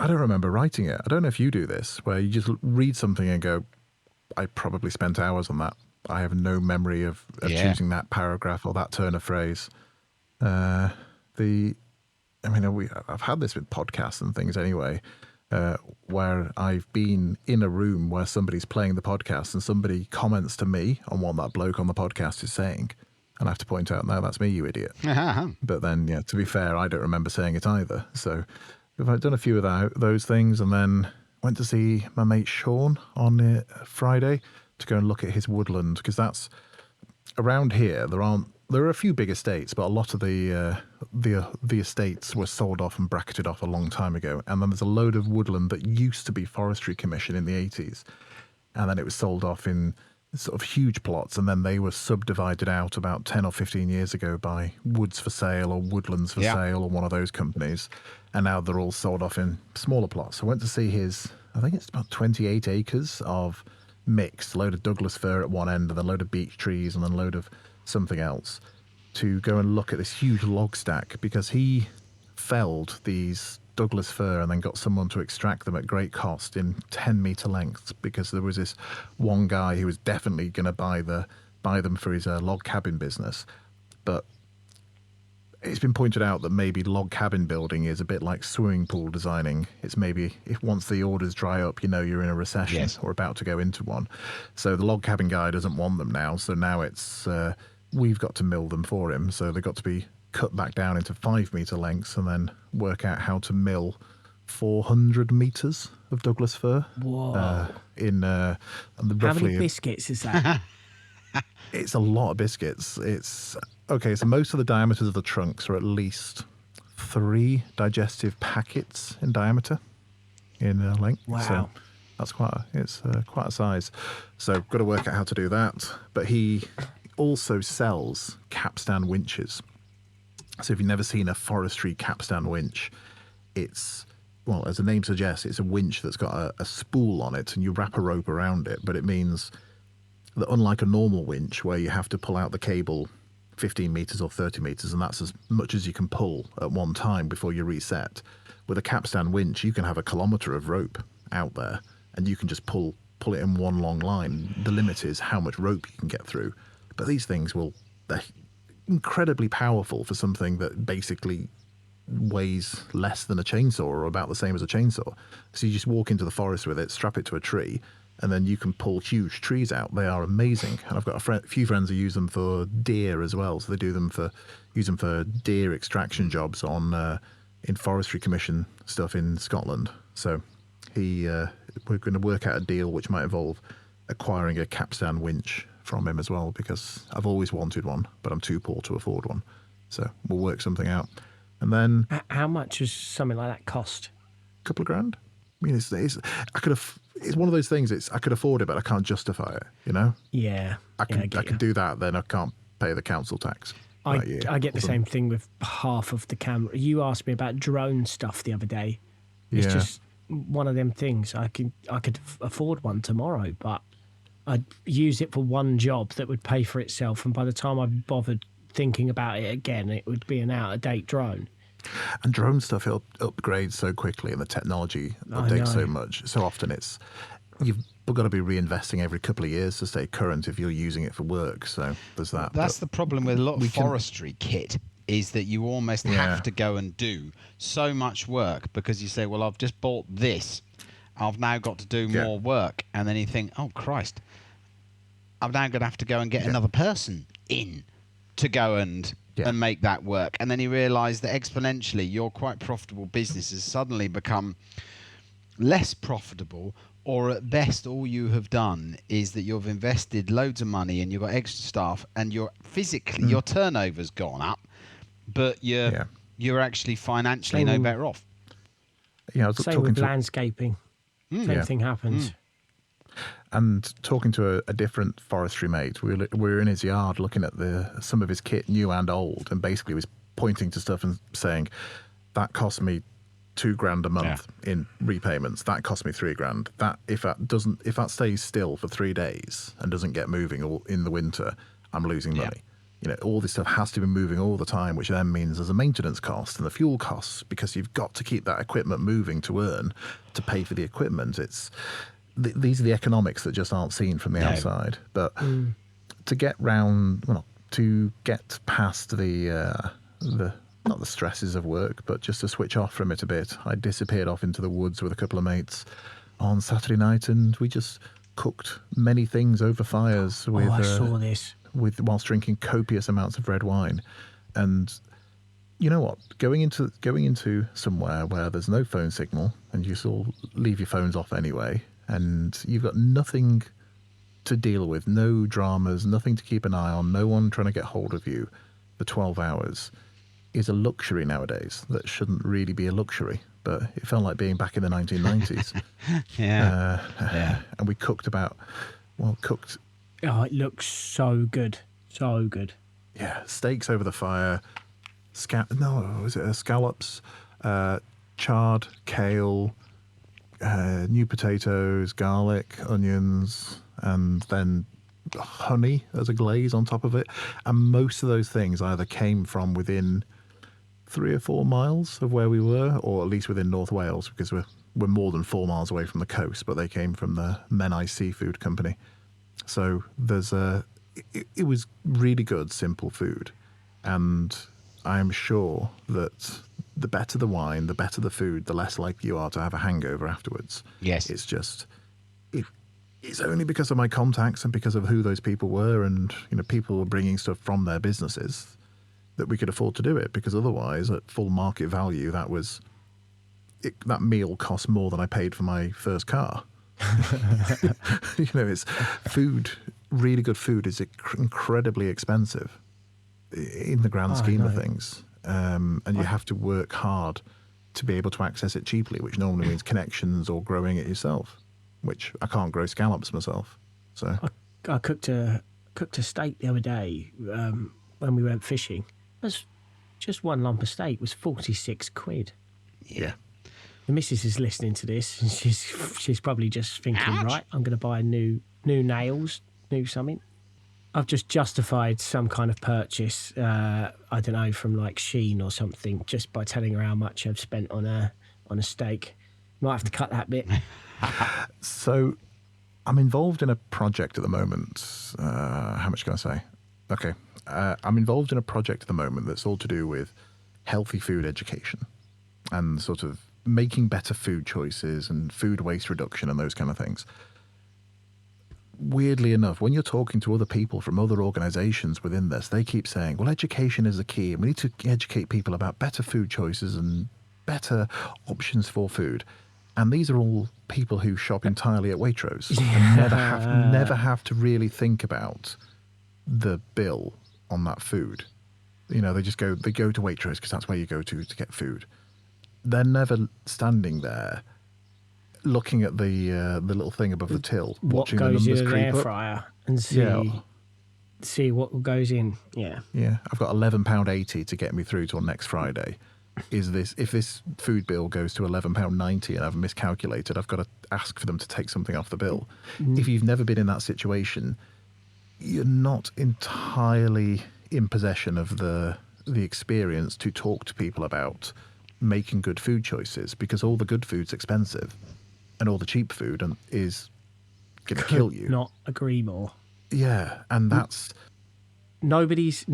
I don't remember writing it. I don't know if you do this, where you just read something and go, I probably spent hours on that. I have no memory of choosing that paragraph or that turn of phrase. I've had this with podcasts and things anyway, where I've been in a room where somebody's playing the podcast and somebody comments to me on what that bloke on the podcast is saying. And I have to point out, no, that's me, you idiot. But then, to be fair, I don't remember saying it either. So I've done a few of those things, and then went to see my mate Sean on Friday to go and look at his woodland, because that's around here. There are a few big estates, but a lot of the the estates were sold off and bracketed off a long time ago. And then there's a load of woodland that used to be Forestry Commission in the 80s. And then it was sold off in sort of huge plots. And then they were subdivided out about 10 or 15 years ago by Woods for Sale or Woodlands for Sale or one of those companies. And now they're all sold off in smaller plots. So I went to see his, I think it's about 28 acres of mixed, a load of Douglas fir at one end and then a load of beech trees and then a load of something else, to go and look at this huge log stack, because he felled these Douglas fir and then got someone to extract them at great cost in 10-meter lengths, because there was this one guy who was definitely going to buy them for his log cabin business. But it's been pointed out that maybe log cabin building is a bit like swimming pool designing. It's maybe if once the orders dry up, you know you're in a recession or about to go into one. So the log cabin guy doesn't want them now. So now it's we've got to mill them for him. So they've got to be cut back down into 5-meter lengths and then work out how to mill 400 meters of Douglas fir. Whoa! How many biscuits is that? It's a lot of biscuits. It's okay. So most of the diameters of the trunks are at least 3 digestive packets in diameter, in length. Wow. So that's quite a size. So got to work out how to do that. But he also sells capstan winches. So if you've never seen a forestry capstan winch, it's, well, as the name suggests, it's a winch that's got a spool on it and you wrap a rope around it. But it means that unlike a normal winch where you have to pull out the cable 15 meters or 30 meters, and that's as much as you can pull at one time before you reset, with a capstan winch, you can have a kilometre of rope out there and you can just pull it in one long line. The limit is how much rope you can get through. But these things they're incredibly powerful for something that basically weighs less than a chainsaw or about the same as a chainsaw. So you just walk into the forest with it, strap it to a tree, and then you can pull huge trees out. They are amazing. And I've got a few friends who use them for deer as well. So they use them for deer extraction jobs on in Forestry Commission stuff in Scotland. So we're going to work out a deal which might involve acquiring a capstan winch from him as well, because I've always wanted one, but I'm too poor to afford one. So we'll work something out. And then how much does something like that cost? A couple of grand. I mean, it's one of those things. I could afford it, but I can't justify it. You know? Yeah. I could do that, then I can't pay the council tax. I get the same thing with half of the camera. You asked me about drone stuff the other day. It's just one of them things. I could afford one tomorrow, but I'd use it for one job that would pay for itself, and by the time I bothered thinking about it again, it would be an out-of-date drone. And drone stuff upgrades so quickly, and the technology updates so much. So often you've got to be reinvesting every couple of years to stay current if you're using it for work. So there's that. That's the problem with a lot of forestry kit, is that you almost have to go and do so much work, because you say, well, I've just bought this. I've now got to do more work. And then you think, oh, Christ, I'm now going to have to go and get another person in to go and make that work. And then you realise that exponentially your quite profitable business has suddenly become less profitable, or at best all you have done is that you've invested loads of money and you've got extra staff and you're physically, your turnover's gone up, but you're actually financially no better off. Yeah, I was Same talking with to landscaping. Same thing happens. And talking to a different forestry mate, we were in his yard looking at some of his kit, new and old, and basically was pointing to stuff and saying, that cost me $2,000 a month in repayments. That cost me $3,000. That if that stays still for 3 days and doesn't get moving all in the winter, I'm losing money. You know, all this stuff has to be moving all the time, which then means there's a maintenance cost and the fuel costs, because you've got to keep that equipment moving to pay for the equipment. These are the economics that just aren't seen from the outside. But to get past the not the stresses of work, but just to switch off from it a bit, I disappeared off into the woods with a couple of mates on Saturday night, and we just cooked many things over fires with I saw this. whilst drinking copious amounts of red wine. And you know what? Going into somewhere where there's no phone signal and you sort of leave your phones off anyway, and you've got nothing to deal with, no dramas, nothing to keep an eye on, no one trying to get hold of you for 12 hours. is a luxury nowadays that shouldn't really be a luxury, but it felt like being back in the 1990s. Yeah. And we cooked Oh, it looks so good. So good. Yeah, steaks over the fire, scallops, charred kale, new potatoes, garlic, onions, and then honey as a glaze on top of it. And most of those things either came from within 3 or 4 miles of where we were, or at least within North Wales, because we're more than 4 miles away from the coast, but they came from the Menai Seafood Company. So it was really good, simple food. And I'm sure that the better the wine, the better the food, the less likely you are to have a hangover afterwards. Yes. It's just, it's only because of my contacts and because of who those people were, and people were bringing stuff from their businesses, that we could afford to do it. Because otherwise, at full market value, that meal cost more than I paid for my first car. It's food. Really good food is incredibly expensive in the grand scheme of things, and you have to work hard to be able to access it cheaply, which normally means connections or growing it yourself, which I can't grow scallops myself. So I cooked a steak the other day when we went fishing. It was just one lump of steak was 46 quid. Yeah. The missus is listening to this, and she's probably just thinking, Ouch. right, I'm going to buy new nails, new something. I've just justified some kind of purchase, I don't know, from like Shein or something, just by telling her how much I've spent on a steak. Might have to cut that bit. So I'm involved in a project at the moment. How much can I say? Okay. I'm involved in a project at the moment that's all to do with healthy food education and sort of making better food choices and food waste reduction and those kind of things. Weirdly enough, when you're talking to other people from other organizations within this, they keep saying, well, education is the key, and we need to educate people about better food choices and better options for food. And these are all people who shop entirely at Waitrose and never have to really think about the bill on that food. They go to Waitrose because that's where you go to get food. They're never standing there looking at the little thing above the till, What watching the goes in numbers an creep air up. fryer and see what goes in. Yeah. Yeah, I've got £11.80 to get me through till next Friday. If this food bill goes to £11.90 and I've miscalculated, I've got to ask for them to take something off the bill. If you've never been in that situation, you're not entirely in possession of the experience to talk to people about making good food choices, because all the good food's expensive and all the cheap food is going to kill you. Not agree more. Yeah, and that's... Nobody's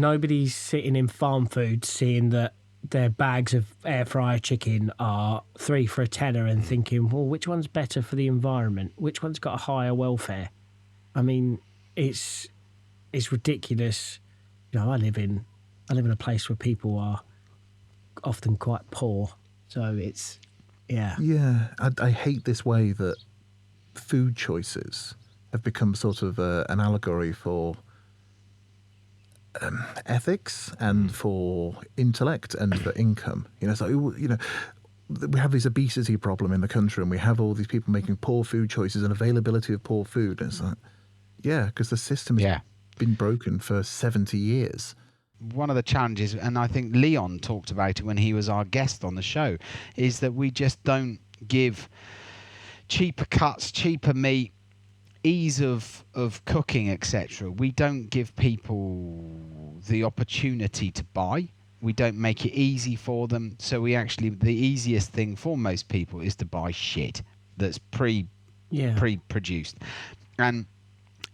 sitting in farm food seeing that their bags of air fryer chicken are 3 for a tenner and thinking, well, which one's better for the environment? Which one's got a higher welfare? I mean, it's ridiculous. I live in a place where people are often quite poor, so it's Yeah, I hate this way that food choices have become sort of an allegory for ethics and for intellect and for income. We have this obesity problem in the country, and we have all these people making poor food choices and availability of poor food. And it's like, yeah, because the system has been broken for 70 years. One of the challenges, and I think Leon talked about it when he was our guest on the show, is that we just don't give cheaper cuts, cheaper meat, ease of cooking, etc. We don't give people the opportunity to buy. We don't make it easy for them. So the easiest thing for most people is to buy shit that's pre-produced. And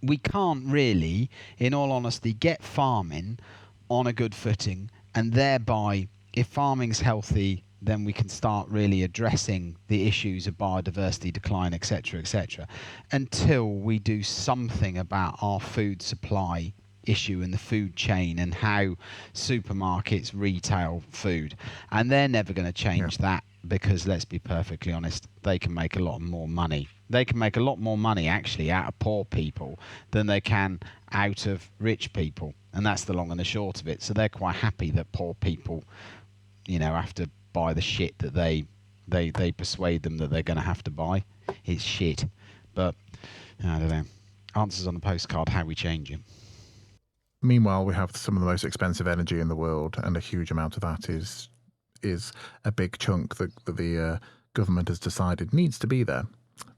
we can't really, in all honesty, get farming on a good footing, and thereby, if farming's healthy, then we can start really addressing the issues of biodiversity decline, etc., until we do something about our food supply issue in the food chain and how supermarkets retail food. And they're never going to change that, because let's be perfectly honest, they can make a lot more money. They can make a lot more money actually out of poor people than they can out of rich people. and that's the long and the short of it. So they're quite happy that poor people, have to buy the shit that they persuade them that they're going to have to buy. It's shit, but I don't know. Answers on the postcard, how we change it. Meanwhile, we have some of the most expensive energy in the world, and a huge amount of that is a big chunk that the government has decided needs to be there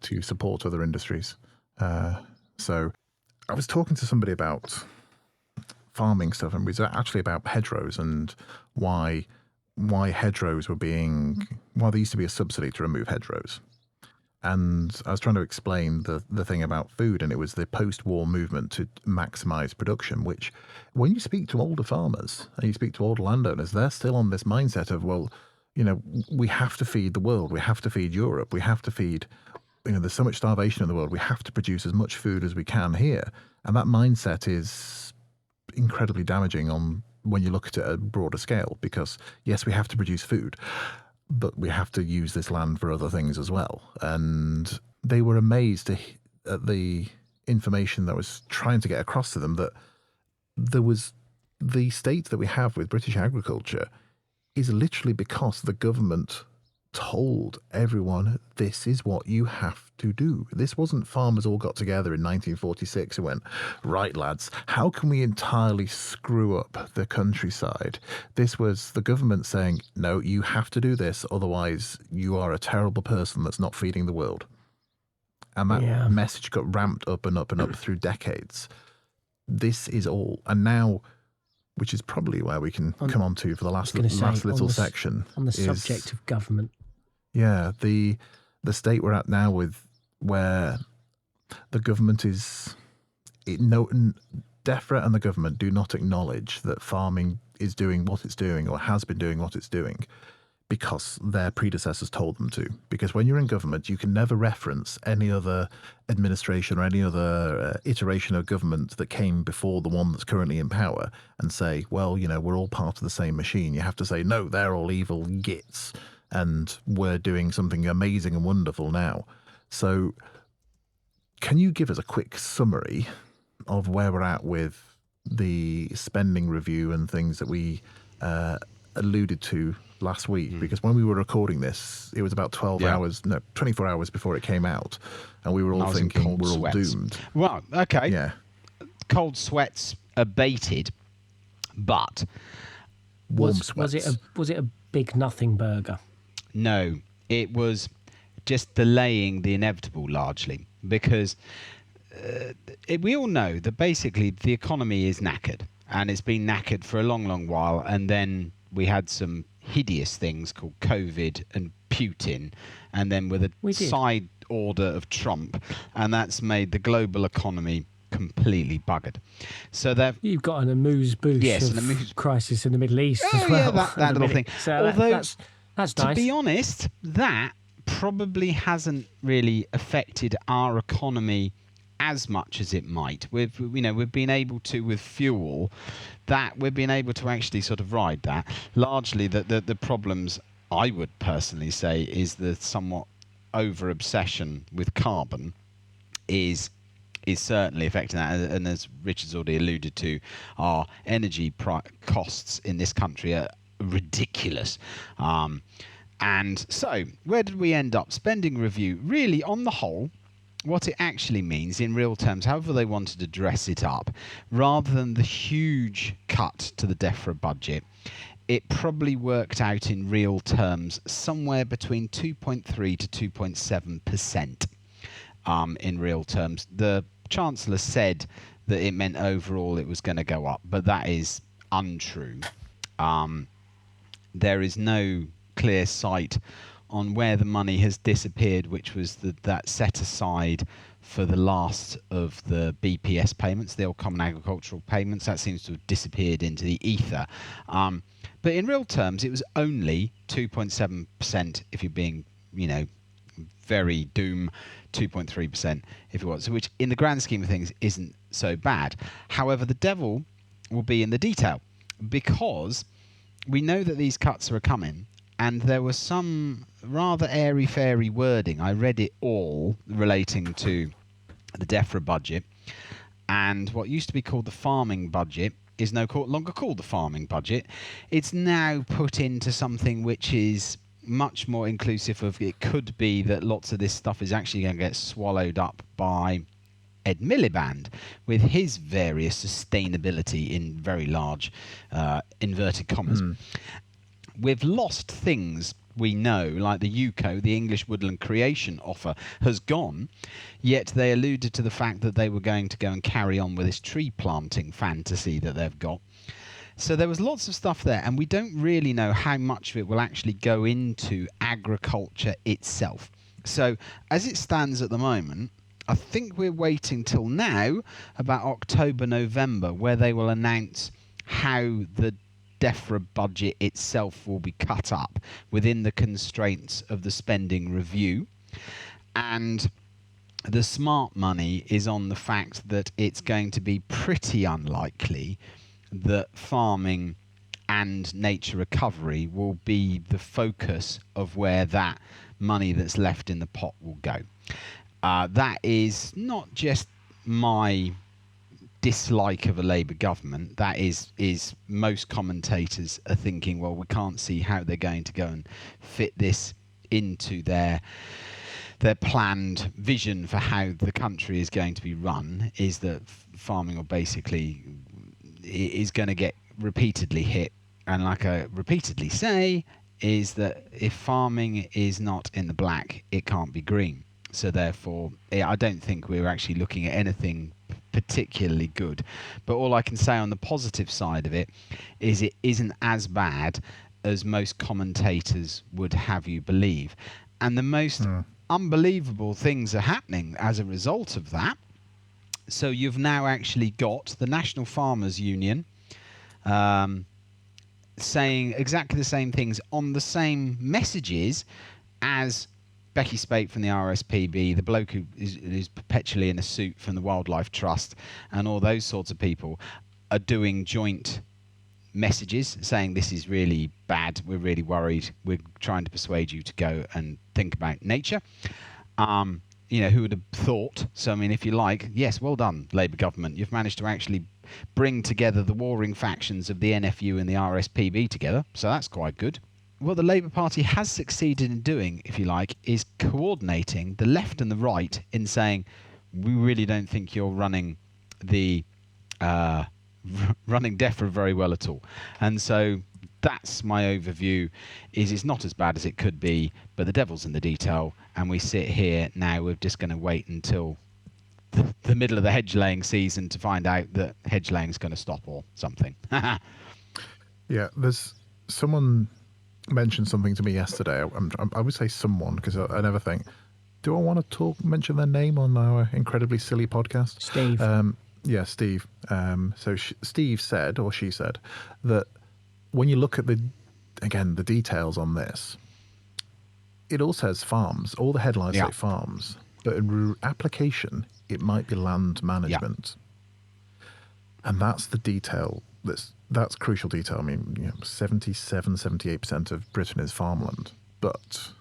to support other industries. So I was talking to somebody about farming stuff, and it was actually about hedgerows and why hedgerows why there used to be a subsidy to remove hedgerows. And I was trying to explain the thing about food, and it was the post-war movement to maximise production, which when you speak to older farmers and you speak to older landowners, they're still on this mindset of, well, we have to feed the world, we have to feed Europe, we have to feed, there's so much starvation in the world, we have to produce as much food as we can here. And that mindset is incredibly damaging when you look at it at a broader scale, because yes, we have to produce food, but we have to use this land for other things as well. And they were amazed at the information that was trying to get across to them, that there was the state that we have with British agriculture is literally because the government told everyone, this is what you have to do. This wasn't farmers all got together in 1946 and went, right, lads, how can we entirely screw up the countryside? This was the government saying, no, you have to do this, otherwise you are a terrible person that's not feeding the world. And that message got ramped up and up and up through decades. This is all. And now, which is probably where we can come on to for the last little section. On the subject of government. Yeah, the state we're at now where the government DEFRA and the government do not acknowledge that farming is doing what it's doing or has been doing what it's doing because their predecessors told them to. Because when you're in government, you can never reference any other administration or any other iteration of government that came before the one that's currently in power and say, well, we're all part of the same machine. You have to say, no, they're all evil gits, and we're doing something amazing and wonderful now. So can you give us a quick summary of where we're at with the spending review and things that we alluded to last week? Because when we were recording this, it was about 24 hours before it came out, and we were all thinking we're all doomed. Well, okay. Yeah. Cold sweats abated, but warm sweats. Was it a big nothing burger? No, it was just delaying the inevitable largely, because we all know that basically the economy is knackered, and it's been knackered for a long, long while, and then we had some hideous things called COVID and Putin, and then with a side order of Trump, and that's made the global economy completely buggered. So you've got an amuse-bouche crisis in the Middle East as well. Yeah, that little thing. So although that's nice. To be honest, that probably hasn't really affected our economy as much as it might. We've been able to, with fuel, that we've been able to actually sort of ride that. Largely, the problems, I would personally say, is the somewhat over obsession with carbon is certainly affecting that. And as Richard's already alluded to, our energy costs in this country are ridiculous. And so, where did we end up? Spending review, really, on the whole, what it actually means in real terms, however they wanted to dress it up, rather than the huge cut to the DEFRA budget, it probably worked out in real terms somewhere between 2.3 to 2.7% in real terms. The Chancellor said that it meant overall it was going to go up, but that is untrue. There is no clear sight on where the money has disappeared, which was that set aside for the last of the BPS payments, the old Common Agricultural Payments. That seems to have disappeared into the ether. But in real terms, it was only 2.7% if you're being, very doom, 2.3% if it was, so which in the grand scheme of things isn't so bad. However, the devil will be in the detail, because we know that these cuts are coming, and there was some rather airy-fairy wording. I read it all relating to the DEFRA budget, and what used to be called the farming budget is no longer called the farming budget. It's now put into something which is much more inclusive of, it could be that lots of this stuff is actually going to get swallowed up by Ed Miliband with his various sustainability in very large inverted commas. We've lost things we know, like the UCO, the English Woodland Creation offer, has gone, yet they alluded to the fact that they were going to go and carry on with this tree planting fantasy that they've got. So there was lots of stuff there, and we don't really know how much of it will actually go into agriculture itself. So as it stands at the moment, I think we're waiting till now, about October, November, where they will announce how the DEFRA budget itself will be cut up within the constraints of the spending review. And the smart money is on the fact that it's going to be pretty unlikely that farming and nature recovery will be the focus of where that money that's left in the pot will go. That is not just my dislike of a Labour government. That is most commentators are thinking, well, we can't see how they're going to go and fit this into their planned vision for how the country is going to be run, is that farming will basically is going to get repeatedly hit. And like I repeatedly say, is that if farming is not in the black, it can't be green. So therefore, I don't think we're actually looking at anything particularly good. But all I can say on the positive side of it is it isn't as bad as most commentators would have you believe. And the most unbelievable things are happening as a result of that. So you've now actually got the National Farmers Union saying exactly the same things on the same messages as Becky Spate from the RSPB, the bloke who is perpetually in a suit from the Wildlife Trust, and all those sorts of people are doing joint messages saying this is really bad, we're really worried, we're trying to persuade you to go and think about nature. Who would have thought? So, I mean, if you like, yes, well done, Labour government. You've managed to actually bring together the warring factions of the NFU and the RSPB together, so that's quite good. What the Labour Party has succeeded in doing, if you like, is coordinating the left and the right in saying, we really don't think you're running the running DEFRA very well at all. And so that's my overview, is it's not as bad as it could be, but the devil's in the detail, and we sit here now, we're just going to wait until the middle of the hedge laying season to find out that hedge laying is going to stop or something. Yeah, there's someone mentioned something to me yesterday. I would say someone, because I never think, do I want to mention their name on our incredibly silly podcast? Steve. Yeah, Steve. Steve said, or she said, that when you look at the details on this, it all says farms. All the headlines say farms, but in application, it might be land management. Yeah. And that's the detail that's crucial detail. I mean, 77, 78% of Britain is farmland, but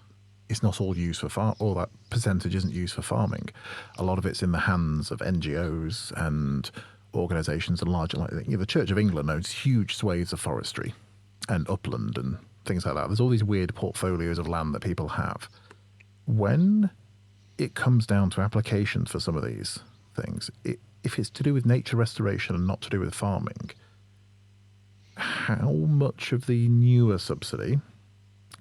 it's not all used for all that percentage isn't used for farming. A lot of it's in the hands of NGOs and organisations and larger, like the Church of England owns huge swathes of forestry and upland and things like that. There's all these weird portfolios of land that people have. When it comes down to applications for some of these things, if it's to do with nature restoration and not to do with farming, how much of the newer subsidy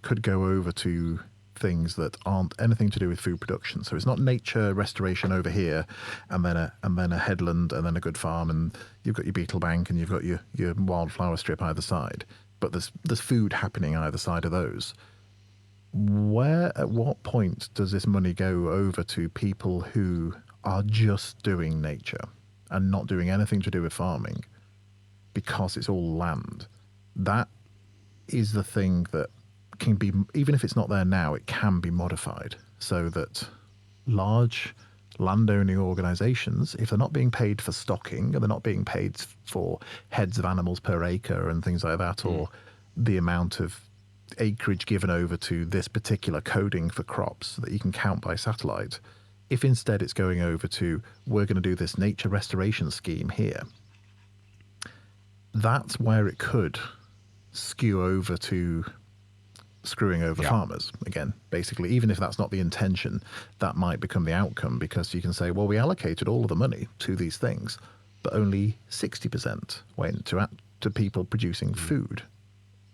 could go over to things that aren't anything to do with food production? So it's not nature restoration over here, and then a headland, and then a good farm, and you've got your beetle bank, and you've got your wildflower strip either side. But there's food happening either side of those. At what point does this money go over to people who are just doing nature and not doing anything to do with farming? Because it's all land. That is the thing that can be, even if it's not there now, it can be modified so that large landowning organisations, if they're not being paid for stocking and they're not being paid for heads of animals per acre and things like that, or the amount of acreage given over to this particular coding for crops that you can count by satellite, if instead it's going over to, we're going to do this nature restoration scheme here, that's where it could skew over to screwing over farmers again. Basically, even if that's not the intention, that might become the outcome, because you can say, well, we allocated all of the money to these things, but only 60% went to people producing food.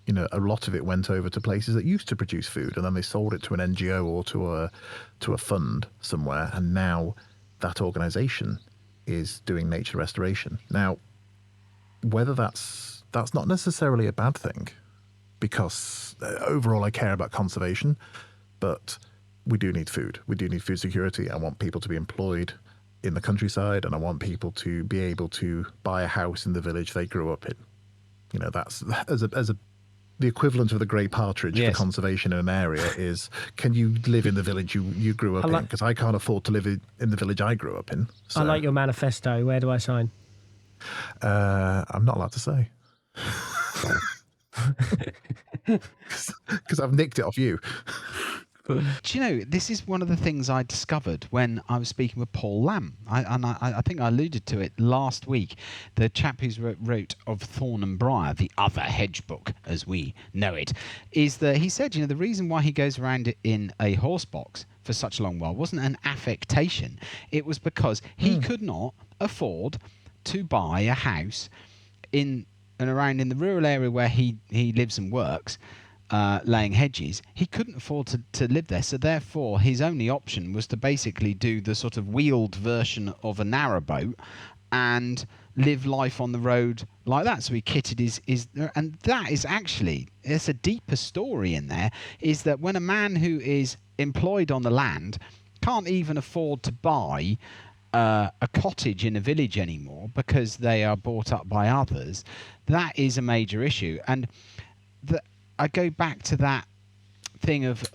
You know, a lot of it went over to places that used to produce food, and then they sold it to an NGO or to a fund somewhere, and now that organisation is doing nature restoration. Now, whether that's not necessarily a bad thing, because overall I care about conservation, but we do need food. We do need food security. I want people to be employed in the countryside, and I want people to be able to buy a house in the village they grew up in. You know, that's the equivalent of the grey partridge for conservation in an area is, can you live in the village you grew up in? Because I can't afford to live in the village I grew up in. So, I like your manifesto. Where do I sign? I'm not allowed to say. Because I've nicked it off you. Do you know, this is one of the things I discovered when I was speaking with Paul Lamb. I think I alluded to it last week. The chap who wrote Of Thorn and Briar, the other hedge book, as we know it, is that he said, you know, the reason why he goes around in a horse box for such a long while wasn't an affectation. It was because he could not afford to buy a house in and around in the rural area where he lives and works, laying hedges. He couldn't afford to live there, so therefore his only option was to basically do the sort of wheeled version of a narrowboat and live life on the road like that. So he kitted his and that is actually, there's a deeper story in there, is that when a man who is employed on the land can't even afford to buy a cottage in a village anymore because they are bought up by others, that is a major issue. And I go back to that thing of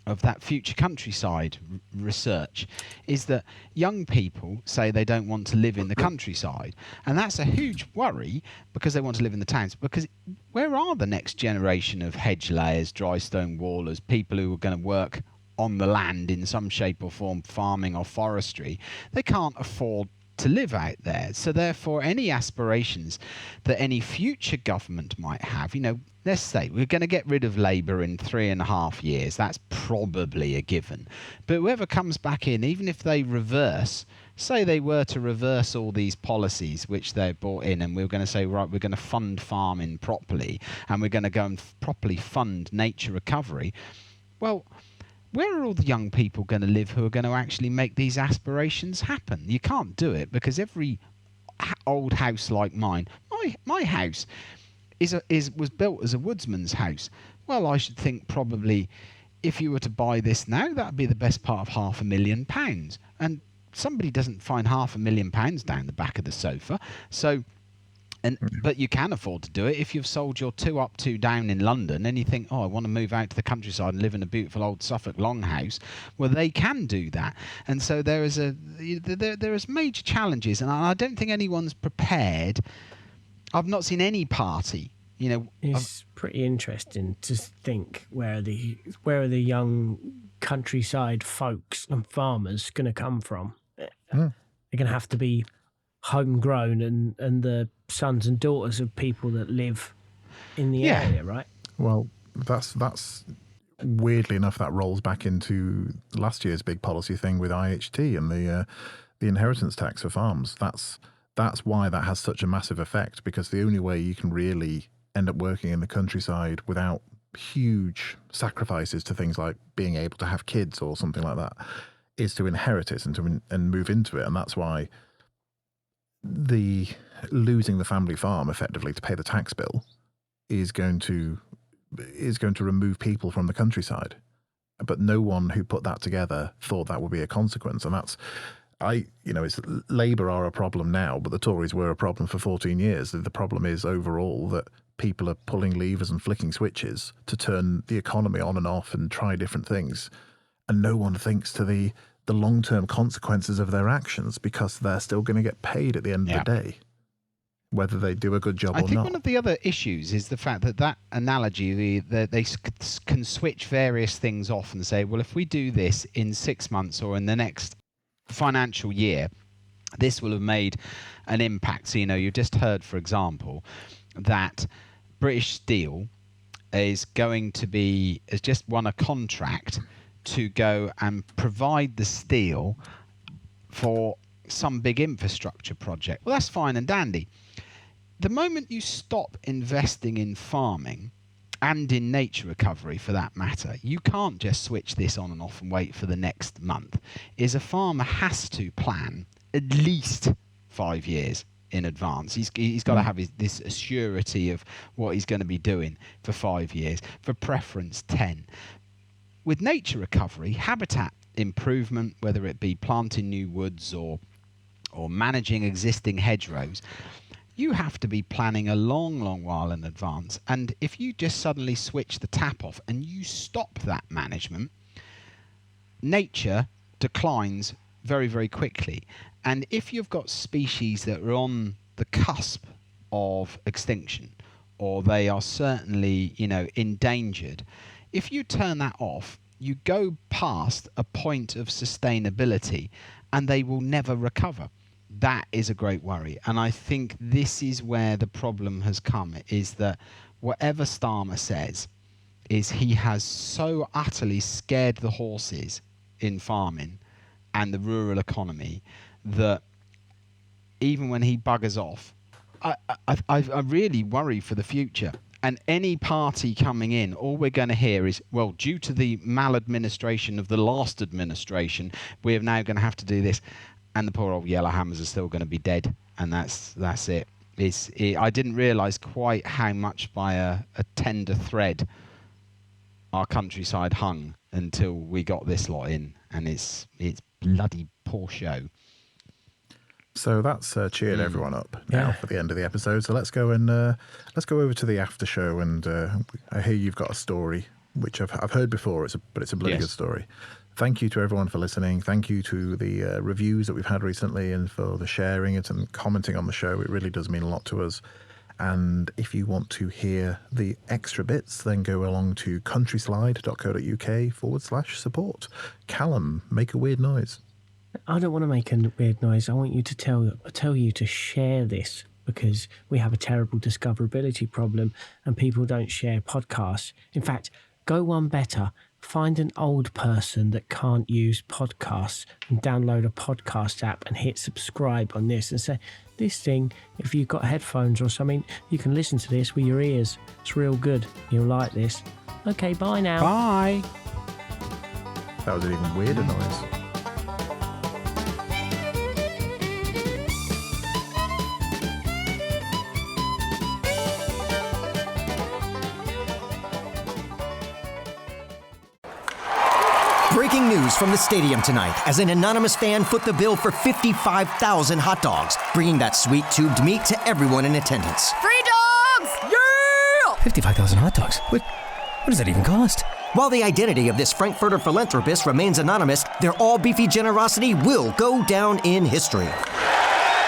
that future countryside research, is that young people say they don't want to live in the countryside, and that's a huge worry because they want to live in the towns. Because where are the next generation of hedge layers, dry stone wallers, people who are going to work on the land in some shape or form, farming or forestry? They can't afford to live out there. So therefore, any aspirations that any future government might have, you know, let's say we're going to get rid of Labour in 3.5 years, that's probably a given. But whoever comes back in, even if they reverse, say they were to reverse all these policies which they brought in, and we're going to say, right, we're going to fund farming properly, and we're going to go and properly fund nature recovery, well, where are all the young people going to live who are going to actually make these aspirations happen? You can't do it, because every old house like mine, my house was built as a woodsman's house. Well, I should think probably if you were to buy this now, that would be the best part of £500,000. And somebody doesn't find £500,000 down the back of the sofa. So, but you can afford to do it if you've sold your 2 up, 2 down in London, and you think, oh, I want to move out to the countryside and live in a beautiful old Suffolk longhouse. Well, they can do that, and so there is major challenges, and I don't think anyone's prepared. I've not seen any party. You know, it's pretty interesting to think where are the young countryside folks and farmers going to come from. They're going to have to be homegrown and the sons and daughters of people that live in the area, right? Well, that's weirdly enough, that rolls back into last year's big policy thing with IHT and the inheritance tax for farms. That's why that has such a massive effect, because the only way you can really end up working in the countryside without huge sacrifices to things like being able to have kids or something like that is to inherit it and move into it. And that's why losing the family farm effectively to pay the tax bill is going to remove people from the countryside. But no one who put that together thought that would be a consequence. And that's, it's Labour are a problem now, but the Tories were a problem for 14 years. The problem is overall that people are pulling levers and flicking switches to turn the economy on and off and try different things. And no one thinks to the long-term consequences of their actions, because they're still going to get paid at the end of the day, whether they do a good job or not. I think one of the other issues is the fact that analogy, they can switch various things off and say, well, if we do this in 6 months or in the next financial year, this will have made an impact. So, you just heard, for example, that British Steel has just won a contract to go and provide the steel for some big infrastructure project. Well, that's fine and dandy. The moment you stop investing in farming and in nature recovery, for that matter, you can't just switch this on and off and wait for the next month. A farmer has to plan at least 5 years in advance. He's got to have this surety of what he's going to be doing for 5 years, for preference 10. With nature recovery, habitat improvement, whether it be planting new woods or managing existing hedgerows, you have to be planning a long, long while in advance. And if you just suddenly switch the tap off and you stop that management, nature declines very, very quickly. And if you've got species that are on the cusp of extinction, or they are certainly, endangered, if you turn that off, you go past a point of sustainability and they will never recover. That is a great worry. And I think this is where the problem has come, is that whatever Starmer says is he has so utterly scared the horses in farming and the rural economy that even when he buggers off, I really worry for the future. And any party coming in, all we're going to hear is, well, due to the maladministration of the last administration, we are now going to have to do this. And the poor old Yellowhammers are still going to be dead. And that's it. I didn't realise quite how much by a tender thread our countryside hung until we got this lot in. And it's bloody poor show. So that's cheered everyone up now for the end of the episode. So let's go over to the after show, and I hear you've got a story which I've heard before. But it's a bloody good story. Thank you to everyone for listening. Thank you to the reviews that we've had recently, and for the sharing it and commenting on the show. It really does mean a lot to us. And if you want to hear the extra bits, then go along to countryslide.co.uk/support. Callum, make a weird noise. I don't want to make a weird noise. I want you to tell you to share this, because we have a terrible discoverability problem and people don't share podcasts. In fact, go one better. Find an old person that can't use podcasts and download a podcast app and hit subscribe on this and say, this thing, if you've got headphones or something, you can listen to this with your ears. It's real good. You'll like this. Okay, bye now. Bye. That was an even weirder noise. Breaking news from the stadium tonight as an anonymous fan foot the bill for 55,000 hot dogs, bringing that sweet tubed meat to everyone in attendance. Free dogs! Yeah! 55,000 hot dogs? What does that even cost? While the identity of this Frankfurter philanthropist remains anonymous, their all-beefy generosity will go down in history.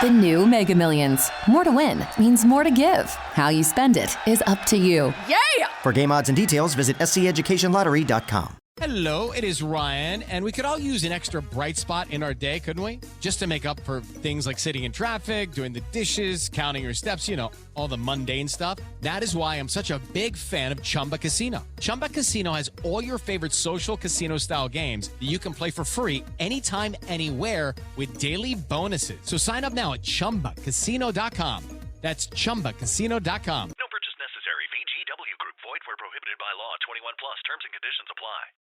The new Mega Millions. More to win means more to give. How you spend it is up to you. Yeah! For game odds and details, visit sceducationlottery.com. Hello, it is Ryan, and we could all use an extra bright spot in our day, couldn't we? Just to make up for things like sitting in traffic, doing the dishes, counting your steps, all the mundane stuff. That is why I'm such a big fan of Chumba Casino. Chumba Casino has all your favorite social casino-style games that you can play for free anytime, anywhere with daily bonuses. So sign up now at ChumbaCasino.com. That's ChumbaCasino.com.